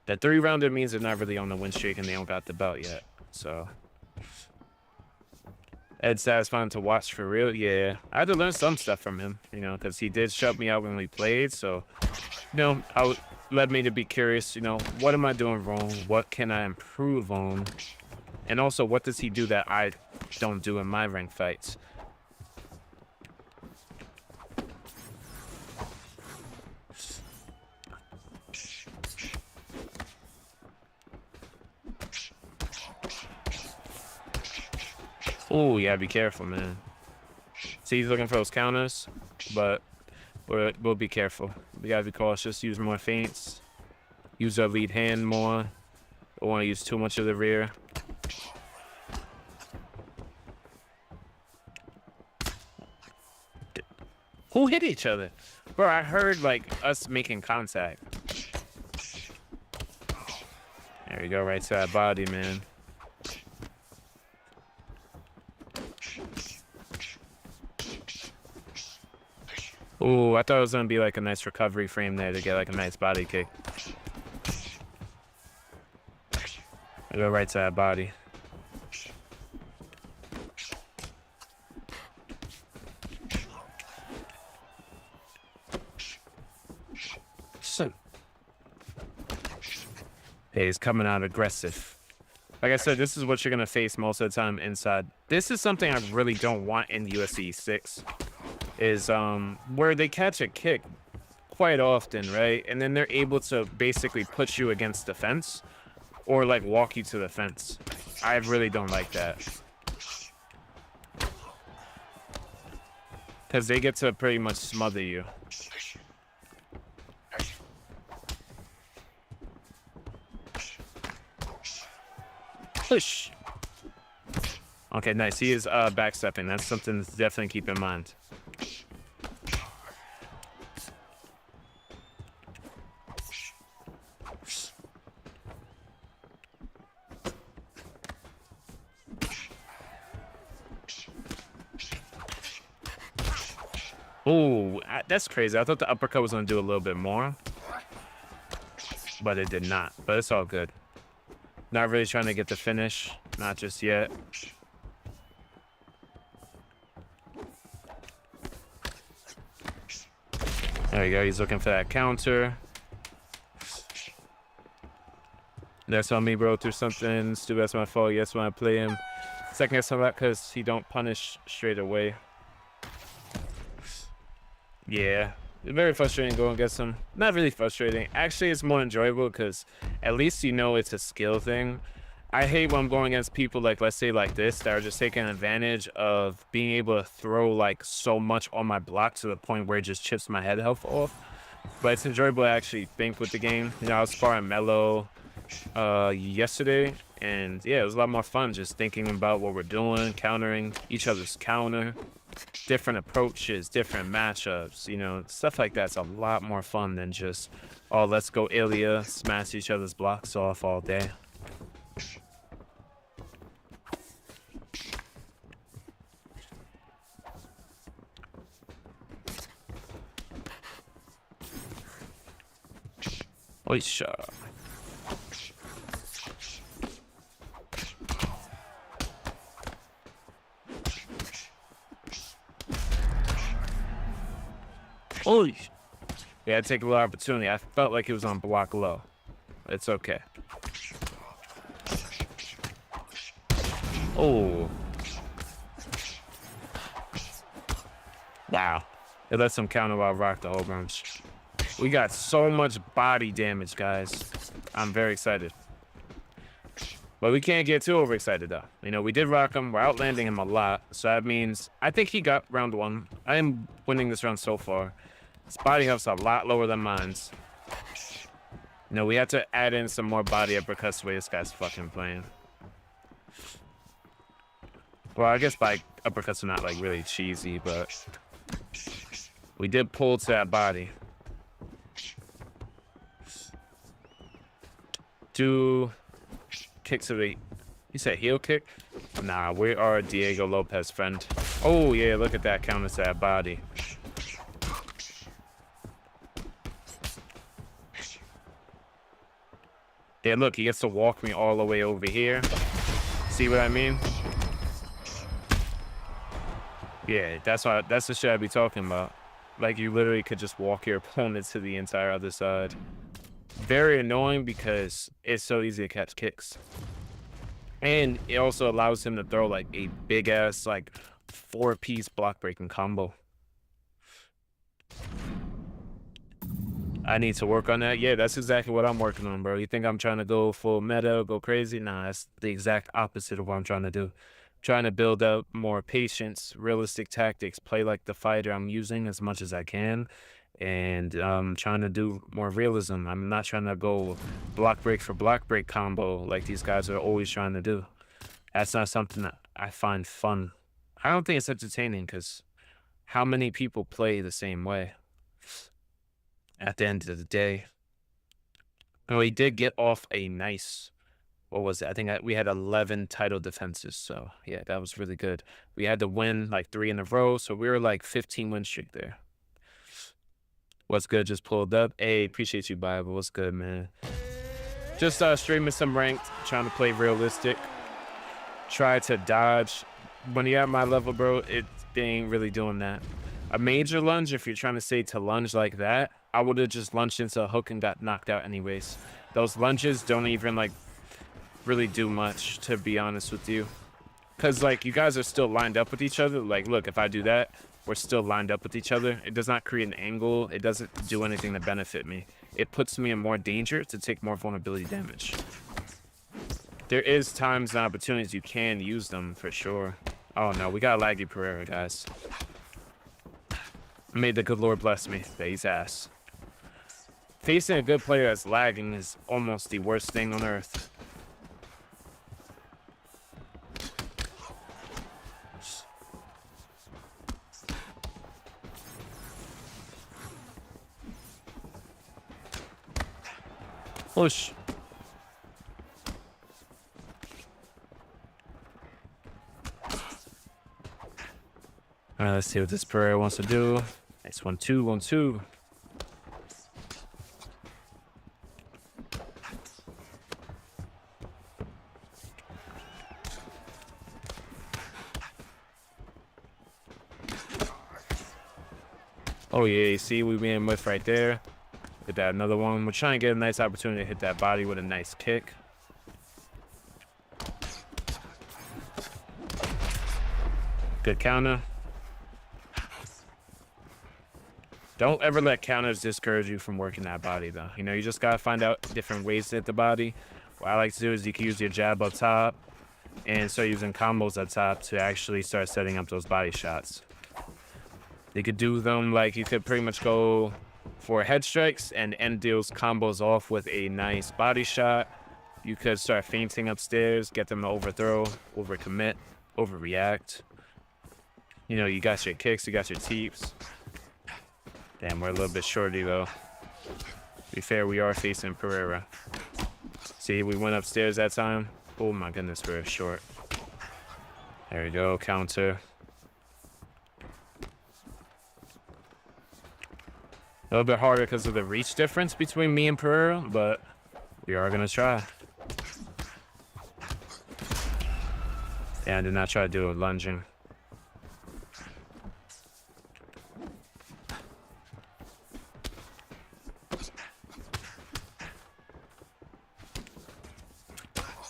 That 3-rounder means they're not really on the win streak and they don't got the belt yet. So Ed's satisfying to watch for real. Yeah, I had to learn some stuff from him, you know, because he did shut me out when we played. So, you know, led me to be curious, you know, what am I doing wrong? What can I improve on? And also, what does he do that I don't do in my ranked fights? Oh, yeah, be careful, man. See, he's looking for those counters, but we'll be careful. We gotta be cautious, use more feints, use our lead hand more. Don't want to use too much of the rear. Who hit each other? Bro, I heard, like, us making contact. There we go, right to that body, man. Ooh, I thought it was gonna be like a nice recovery frame there to get like a nice body kick. I go right to that body. So, hey, he's coming out aggressive. Like I said, this is what you're gonna face most of the time inside. This is something I really don't want in UFC 6. Is where they catch a kick quite often, right? And then they're able to basically put you against the fence or like walk you to the fence. I really don't like that. Because they get to pretty much smother you. Push. Okay, nice. He is backstepping. That's something to definitely keep in mind. Oh, that's crazy. I thought the uppercut was going to do a little bit more, but it did not. But it's all good. Not really trying to get the finish. Not just yet. There you go. He's looking for that counter. That's on me, bro. Through something stupid. That's my fault. Yes, when I play him. Second guess on that because he don't punish straight away. Yeah. It's very frustrating going against him. Not really frustrating. Actually, it's more enjoyable because at least you know it's a skill thing. I hate when I'm going against people like, let's say like this, that are just taking advantage of being able to throw like so much on my block to the point where it just chips my head health off. But it's enjoyable to actually think with the game. You know, I was sparring Mello yesterday, and yeah, it was a lot more fun just thinking about what we're doing, countering each other's counter, different approaches, different matchups, you know, stuff like that's a lot more fun than just, oh, let's go Ilya, smash each other's blocks off all day. Oisha. Oh, yeah, take a little opportunity. I felt like it was on block low. It's okay. Oh. Wow. It lets him counter while I rock the whole bunch. We got so much body damage, guys. I'm very excited. But we can't get too overexcited, though. You know, we did rock him. We're outlanding him a lot. So that means I think he got round one. I am winning this round so far. His body health's a lot lower than mine's. You know, we had to add in some more body uppercuts the way this guy's fucking playing. Well, I guess by uppercuts are not, like, really cheesy, but we did pull to that body. Do kicks of the... You said heel kick? Nah, we are Diego Lopez, friend. Oh, yeah, look at that counter to that body. Yeah, look, he gets to walk me all the way over here. See what I mean? Yeah, that's the shit I be talking about. Like, you literally could just walk your opponent to the entire other side. Very annoying because it's so easy to catch kicks. And it also allows him to throw, like, a big-ass, like, 4-piece block-breaking combo. I need to work on that. Yeah, that's exactly what I'm working on, bro. You think I'm trying to go full meta, go crazy? Nah, that's the exact opposite of what I'm trying to do. I'm trying to build up more patience, realistic tactics, play like the fighter I'm using as much as I can, and trying to do more realism. I'm not trying to go block break for block break combo like these guys are always trying to do. That's not something that I find fun. I don't think it's entertaining because how many people play the same way? At the end of the day. Oh, he did get off a nice, what was it? I think we had 11 title defenses. So yeah, that was really good. We had to win like 3 in a row. So we were like 15 win streak there. What's good? Just pulled up. Hey, appreciate you, Bible. What's good, man? Just streaming some ranked, trying to play realistic. Try to dodge. When you're at my level, bro, they ain't really doing that. A major lunge, if you're trying to say to lunge like that, I would have just lunged into a hook and got knocked out anyways. Those lunges don't even, like, really do much, to be honest with you. Because, like, you guys are still lined up with each other. Like, look, if I do that, we're still lined up with each other. It does not create an angle. It doesn't do anything to benefit me. It puts me in more danger to take more vulnerability damage. There is times and opportunities you can use them, for sure. Oh, no, we got laggy Pereira, guys. May the good Lord bless me. Face ass. Facing a good player that's lagging is almost the worst thing on earth. Push. All right, let's see what this Pereira wants to do. Nice 1-2, 1-2. Oh yeah, you see, we being with right there. Hit that another one. We're trying to get a nice opportunity to hit that body with a nice kick. Good counter. Don't ever let counters discourage you from working that body, though. You know, you just gotta find out different ways to hit the body. What I like to do is you can use your jab up top and start using combos up top to actually start setting up those body shots. You could do them like you could pretty much go for head strikes and end deals combos off with a nice body shot. You could start feinting upstairs, get them to overthrow, overcommit, overreact. You know, you got your kicks, you got your teeps. Damn, we're a little bit shorty though. To be fair, we are facing Pereira. See, we went upstairs that time. Oh my goodness, we're short. There we go, counter. A little bit harder because of the reach difference between me and Pereira, but we are gonna try. Yeah, I did not try to do a lunging.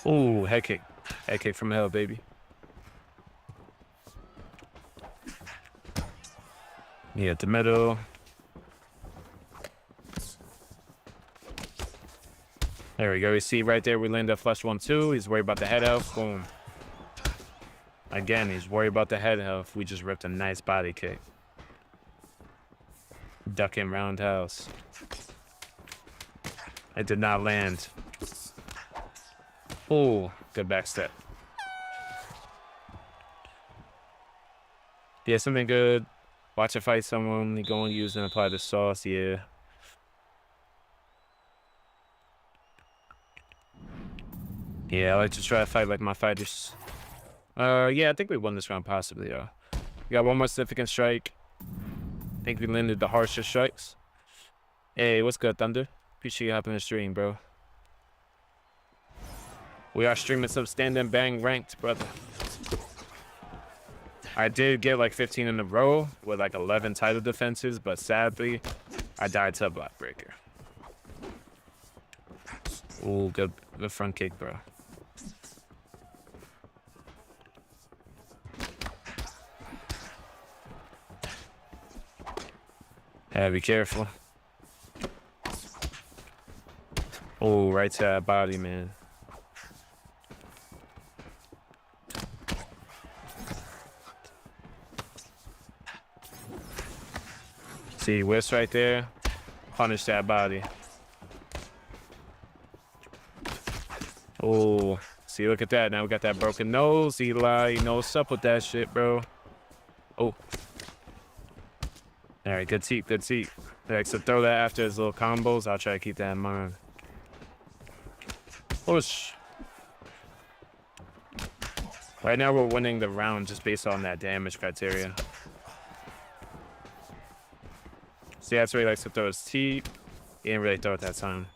Ooh, head kick. Head kick from hell, baby. Yeah, at the middle. There we go. You see right there, we land a flush 1-2. He's worried about the head health. Boom. Again, he's worried about the head health. We just ripped a nice body kick. Ducking roundhouse. It did not land. Oh, good back step. Yeah, something good. Watch a fight someone, you go and use and apply the sauce, yeah. Yeah, I like to try to fight like my fighters. Yeah, I think we won this round possibly, We got one more significant strike. I think we landed the harshest strikes. Hey, what's good, Thunder? Appreciate you hopping the stream, bro. We are streaming some stand and bang ranked, brother. I did get like 15 in a row with like 11 title defenses, but sadly, I died to a block breaker. Ooh, good front kick, bro. Yeah, be careful. Oh, right to that body, man. See, West right there. Punish that body. Oh, see, look at that. Now we got that broken nose. Eli, you know what's up with that shit, bro. Oh. All right, good seat, good seat. All right, so throw that after his little combos. I'll try to keep that in mind. Push. Right now, we're winning the round just based on that damage criteria. See, that's where he likes to throw his teeth. He didn't really throw it that time.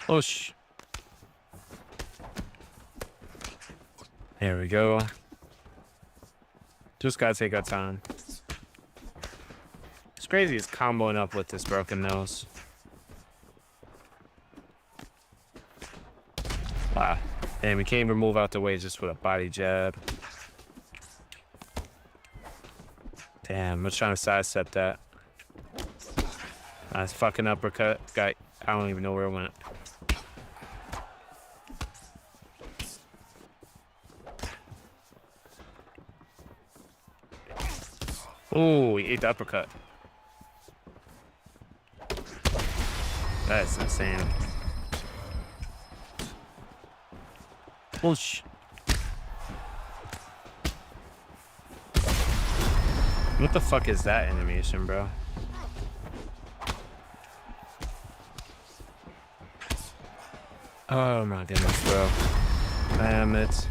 Push. There we go. Just gotta take our time. It's crazy it's comboing up with this broken nose. Wow. And we can't even move out the way just with a body jab. Damn, I was trying to sidestep that. Nice fucking uppercut. Guy, I don't even know where it went. Ooh, he ate the uppercut. That's insane. Whoosh. What the fuck is that animation, bro? Oh my goodness, bro. Damn it.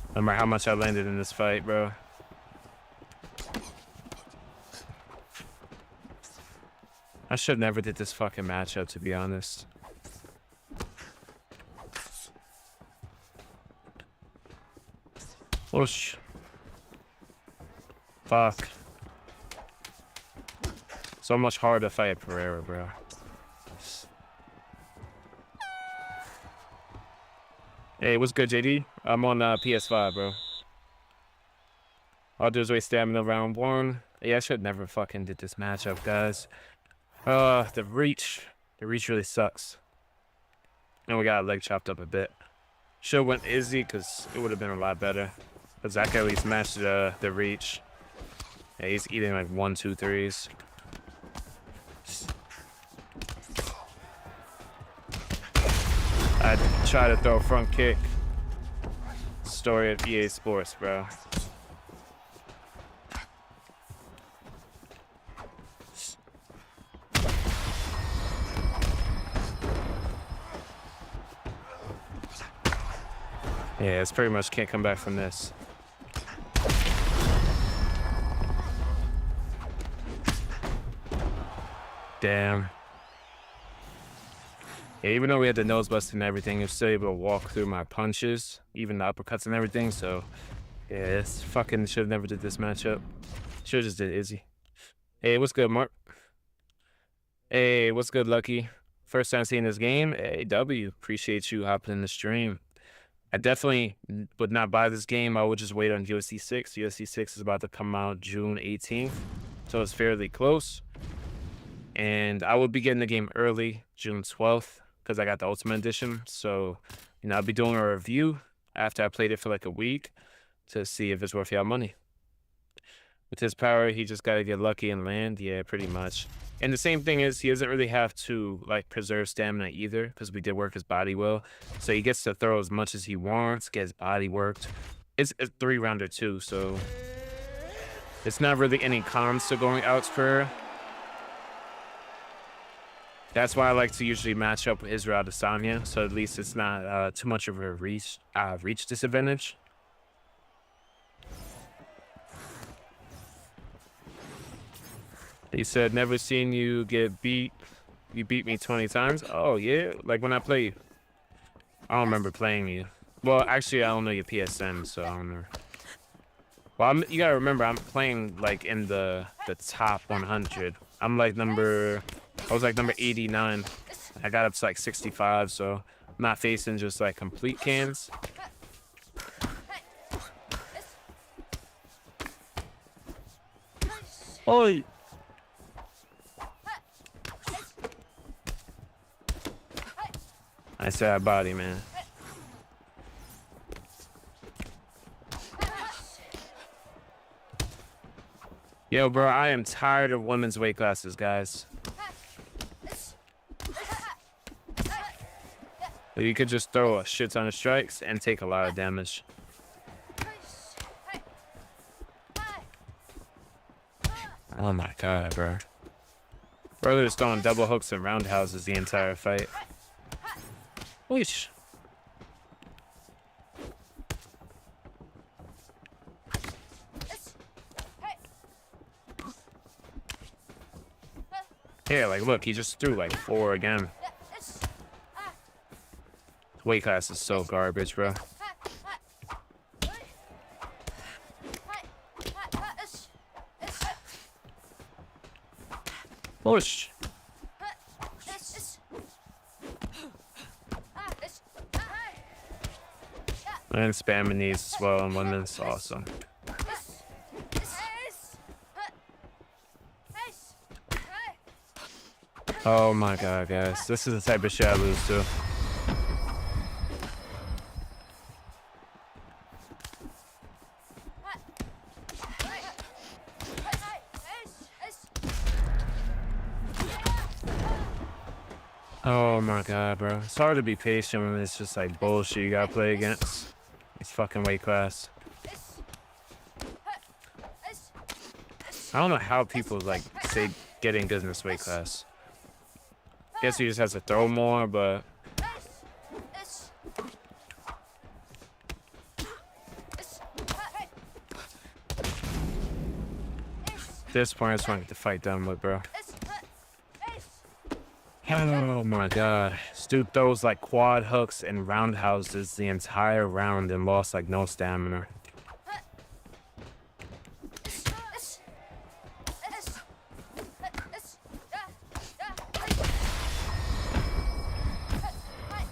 Remember how much I landed in this fight, bro. I should never did this fucking matchup, to be honest. Whoosh. Fuck. So much harder to fight Pereira, bro. Hey, what's good, JD? I'm on PS5, bro. I'll do is waste stamina round 1. Yeah, I should never fucking did this matchup, guys. The reach really sucks. And we got a leg chopped up a bit. Should went Izzy because it would have been a lot better. Because I can at least match the reach. Yeah, he's eating like 1, 2, 3s. I try to throw a front kick. Story of EA Sports, bro. Yeah, it's pretty much can't come back from this. Damn. Yeah, even though we had the nose bust and everything, I was still able to walk through my punches, even the uppercuts and everything. So, yeah, it's fucking should have never did this matchup. Should have just did Izzy. Hey, what's good, Mark? Hey, what's good, Lucky? First time seeing this game. Hey, W. Appreciate you hopping in the stream. I definitely would not buy this game. I would just wait on UFC 6. UFC 6 is about to come out June 18th, so it's fairly close. And I will be getting the game early, June 12th, because I got the Ultimate Edition. So, you know, I'll be doing a review after I played it for like a week to see if it's worth y'all money. With his power, he just got to get lucky and land. Yeah, pretty much. And the same thing is he doesn't really have to like preserve stamina either because we did work his body well. So he gets to throw as much as he wants, get his body worked. It's a 3-rounder too, so it's not really any cons to going out for. That's why I like to usually match up with Israel Adesanya, so at least it's not too much of a reach disadvantage. He said, never seen you get beat. You beat me 20 times. Oh, yeah? Like when I play you. I don't remember playing you. Well, actually, I don't know your PSN, so I don't know. Well, you gotta remember, I'm playing like in the top 100. I'm like I was like number 89. I got up to like 65, so I'm not facing just like complete cans. Oi! I said that body, man. Yo, bro, I am tired of women's weight classes, guys. You could just throw a shit ton of strikes and take a lot of damage. Oh my god, bro. Brother is throwing double hooks and roundhouses the entire fight. Whoosh. Here, like, look, he just threw like 4 again. Weight class is so garbage, bro. Push. And spamming these as well, and women's awesome. Oh my god, guys. This is the type of shit I lose to. Oh my god, bro. It's hard to be patient when it's just like bullshit you gotta play against. These fucking weight class. I don't know how people like say getting good in this weight class. Guess he just has to throw more, but at this point I just want to get the fight done with, bro. Oh my god. This dude throws like quad hooks and roundhouses the entire round and lost like no stamina.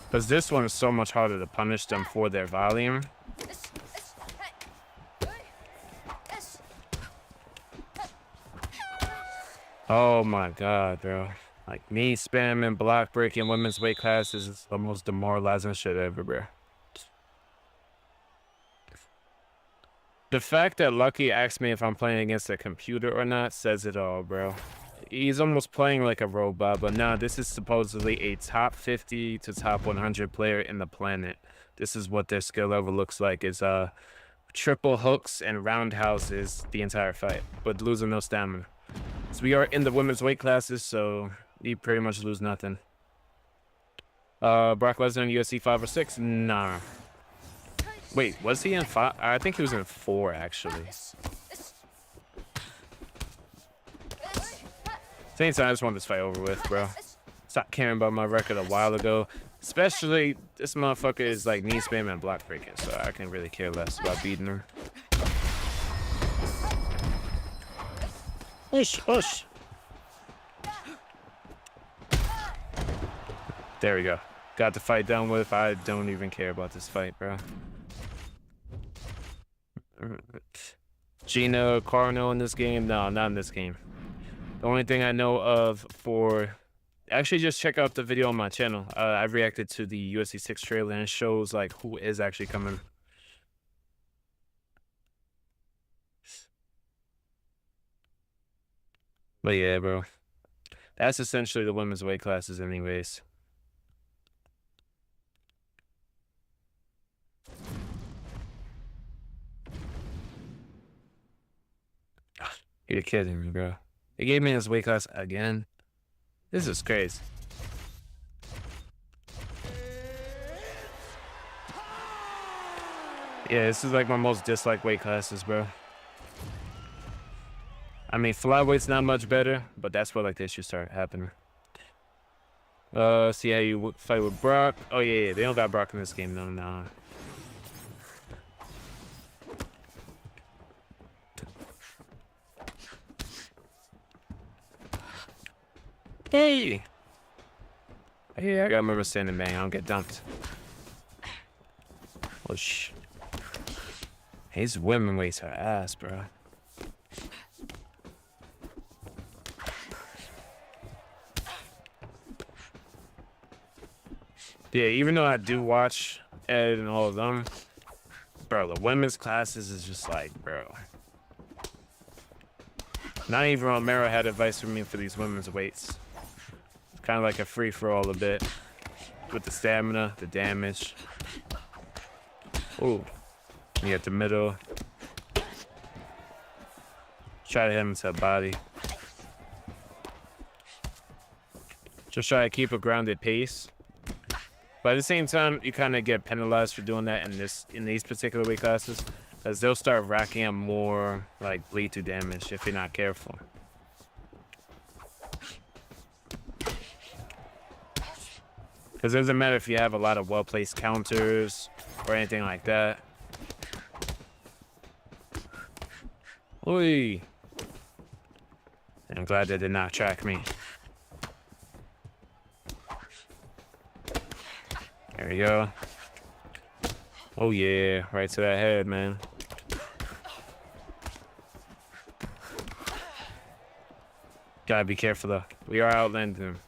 Because this one is so much harder to punish them for their volume. Oh my god, bro. Like, me spamming block breaking women's weight classes is the most demoralizing shit ever, bro. The fact that Lucky asked me if I'm playing against a computer or not says it all, bro. He's almost playing like a robot, but nah, this is supposedly a top 50 to top 100 player in the planet. This is what their skill level looks like, is triple hooks and roundhouses the entire fight, but losing no stamina. So we are in the women's weight classes, so you pretty much lose nothing. Brock Lesnar in UFC 5 or 6? Nah. Wait, was he in 5? I think he was in 4, actually. Same time, I just want this fight over with, bro. Stop caring about my record a while ago. Especially, this motherfucker is like knee spamming and block breaking, so I can really care less about beating her. Push, push. There we go. Got the fight done with. I don't even care about this fight, bro. Gina Carano in this game? No, not in this game. The only thing I know of for... Actually, just check out the video on my channel. I've reacted to the UFC 6 trailer and it shows like who is actually coming. But yeah, bro. That's essentially the women's weight classes anyways. You're kidding me, bro. They gave me this weight class again. This is crazy. Yeah, this is like my most disliked weight classes, bro. I mean, flyweight's not much better, but that's where like this should start happening. See how you fight with Brock. Oh yeah, they don't got Brock in this game, no, nah. Hey! Yeah, I gotta remember standing bang. I don't get dumped. Oh, his women weights her ass, bro. Yeah, even though I do watch Ed and all of them, bro, the women's classes is just like, bro. Not even Romero had advice for me for these women's weights. Kind of like a free-for-all a bit with the stamina, the damage. Ooh, you get the middle. Try to hit him to the body. Just try to keep a grounded pace. But at the same time, you kind of get penalized for doing that in these particular weight classes, because they'll start racking up more like bleed to damage if you're not careful. Because it doesn't matter if you have a lot of well-placed counters or anything like that. Oi! I'm glad they did not track me. There we go. Oh yeah, right to that head, man. Gotta be careful though. We are outlanding him.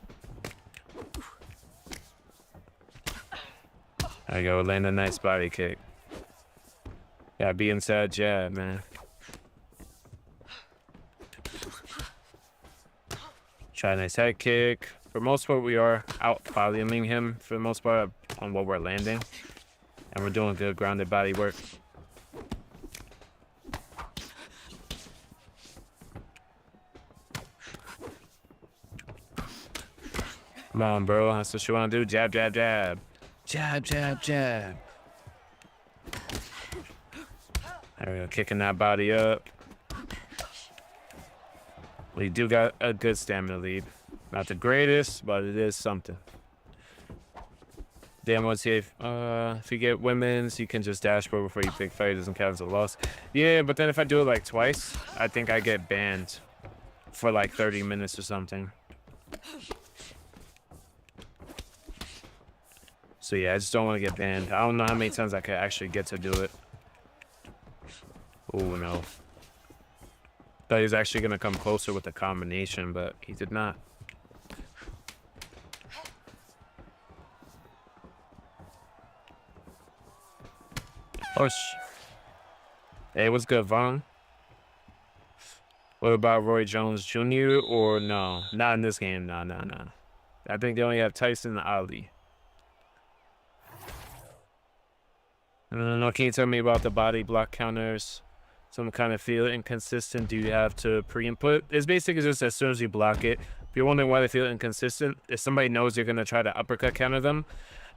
There you go, land a nice body kick. Gotta be inside jab, man. Try a nice head kick. For the most part, we are out voluming him for the most part on what we're landing. And we're doing good grounded body work. Come on, bro. That's what you want to do. Jab, jab, jab. Jab, jab, jab. There we go. Kicking that body up. We do got a good stamina lead. Not the greatest, but it is something. Damn, let's see if you get women's, you can just dashboard before you pick fight. It doesn't count as a loss. Yeah, but then if I do it like twice, I think I get banned for like 30 minutes or something. So yeah, I just don't want to get banned. I don't know how many times I could actually get to do it. Oh no. Thought he was actually going to come closer with the combination, but he did not. Oh, hey, what's good, Vaughn? What about Roy Jones Jr. or no? Not in this game. No. I think they only have Tyson and Ali. No, can you tell me about the body block counters? Some kind of feel inconsistent. Do you have to pre-input? It's basically just as soon as you block it. If you're wondering why they feel inconsistent, if somebody knows you're gonna try to uppercut counter them,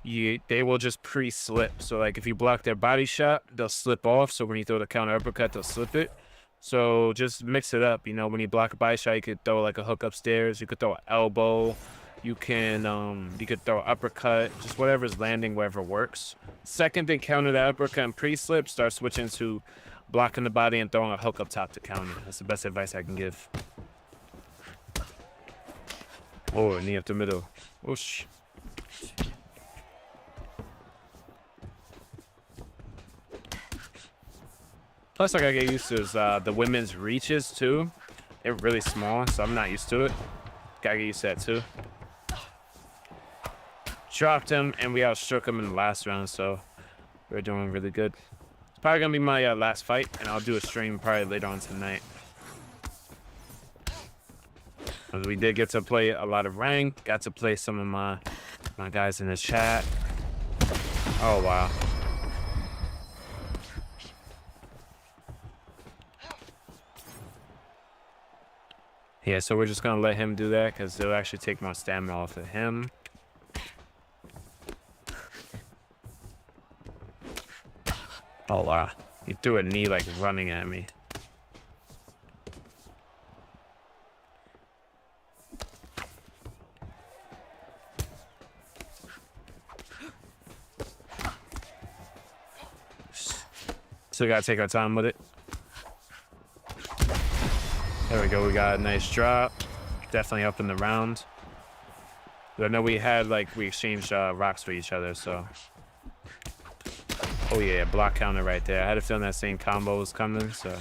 they will just pre-slip. So like if you block their body shot, they'll slip off. So when you throw the counter uppercut, they'll slip it. So just mix it up. You know, when you block a body shot, you could throw like a hook upstairs. You could throw an elbow. You could throw an uppercut. Just whatever's landing, wherever works. Second they counter that uppercut and pre-slip, start switching to blocking the body and throwing a hook up top to counter. That's the best advice I can give. Oh, knee up the middle. Whoosh. Plus, I gotta get used to is the women's reaches too. They're really small, so I'm not used to it. Gotta get used to that too. Dropped him, and we outstrook him in the last round, so we're doing really good. It's probably gonna be my last fight, and I'll do a stream probably later on tonight. We did get to play a lot of rank. Got to play some of my guys in the chat. Oh wow. Yeah, so we're just gonna let him do that because it'll actually take my stamina off of him. Oh wow, he threw a knee like running at me. Still gotta take our time with it. There we go, we got a nice drop. Definitely up in the round. But I know we exchanged rocks for each other, so. Oh yeah, block counter right there. I had a feeling that same combo was coming, so.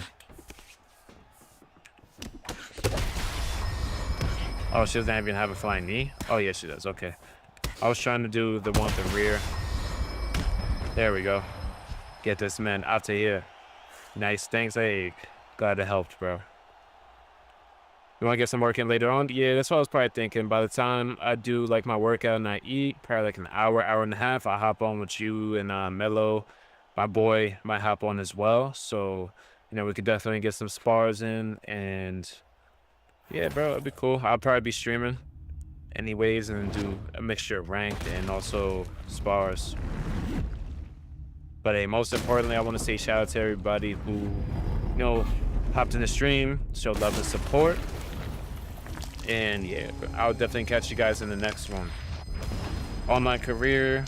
Oh, she doesn't even have a flying knee? Oh yeah, she does, okay. I was trying to do the one with the rear. There we go. Get this man out to here. Nice, thanks. Hey, glad it helped, bro. You want to get some work in later on? Yeah, that's what I was probably thinking. By the time I do like my workout and I eat, probably like an hour and a half, I'll hop on with you and Mello. My boy might hop on as well. So, you know, we could definitely get some spars in. And yeah, bro, it'd be cool. I'll probably be streaming anyways and do a mixture of ranked and also spars. But hey, most importantly, I want to say shout out to everybody who, you know, hopped in the stream, showed love and support. And yeah, I'll definitely catch you guys in the next one. Online career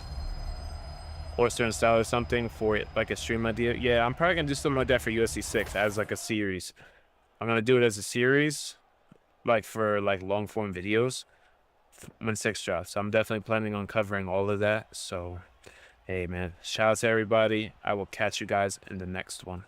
or certain style or something for it, like a stream idea. Yeah, I'm probably gonna do something like that for UFC 6 as like a series. I'm gonna do it as a series, like for like long form videos when 6 drops. So I'm definitely planning on covering all of that. So hey man, shout out to everybody. I will catch you guys in the next one.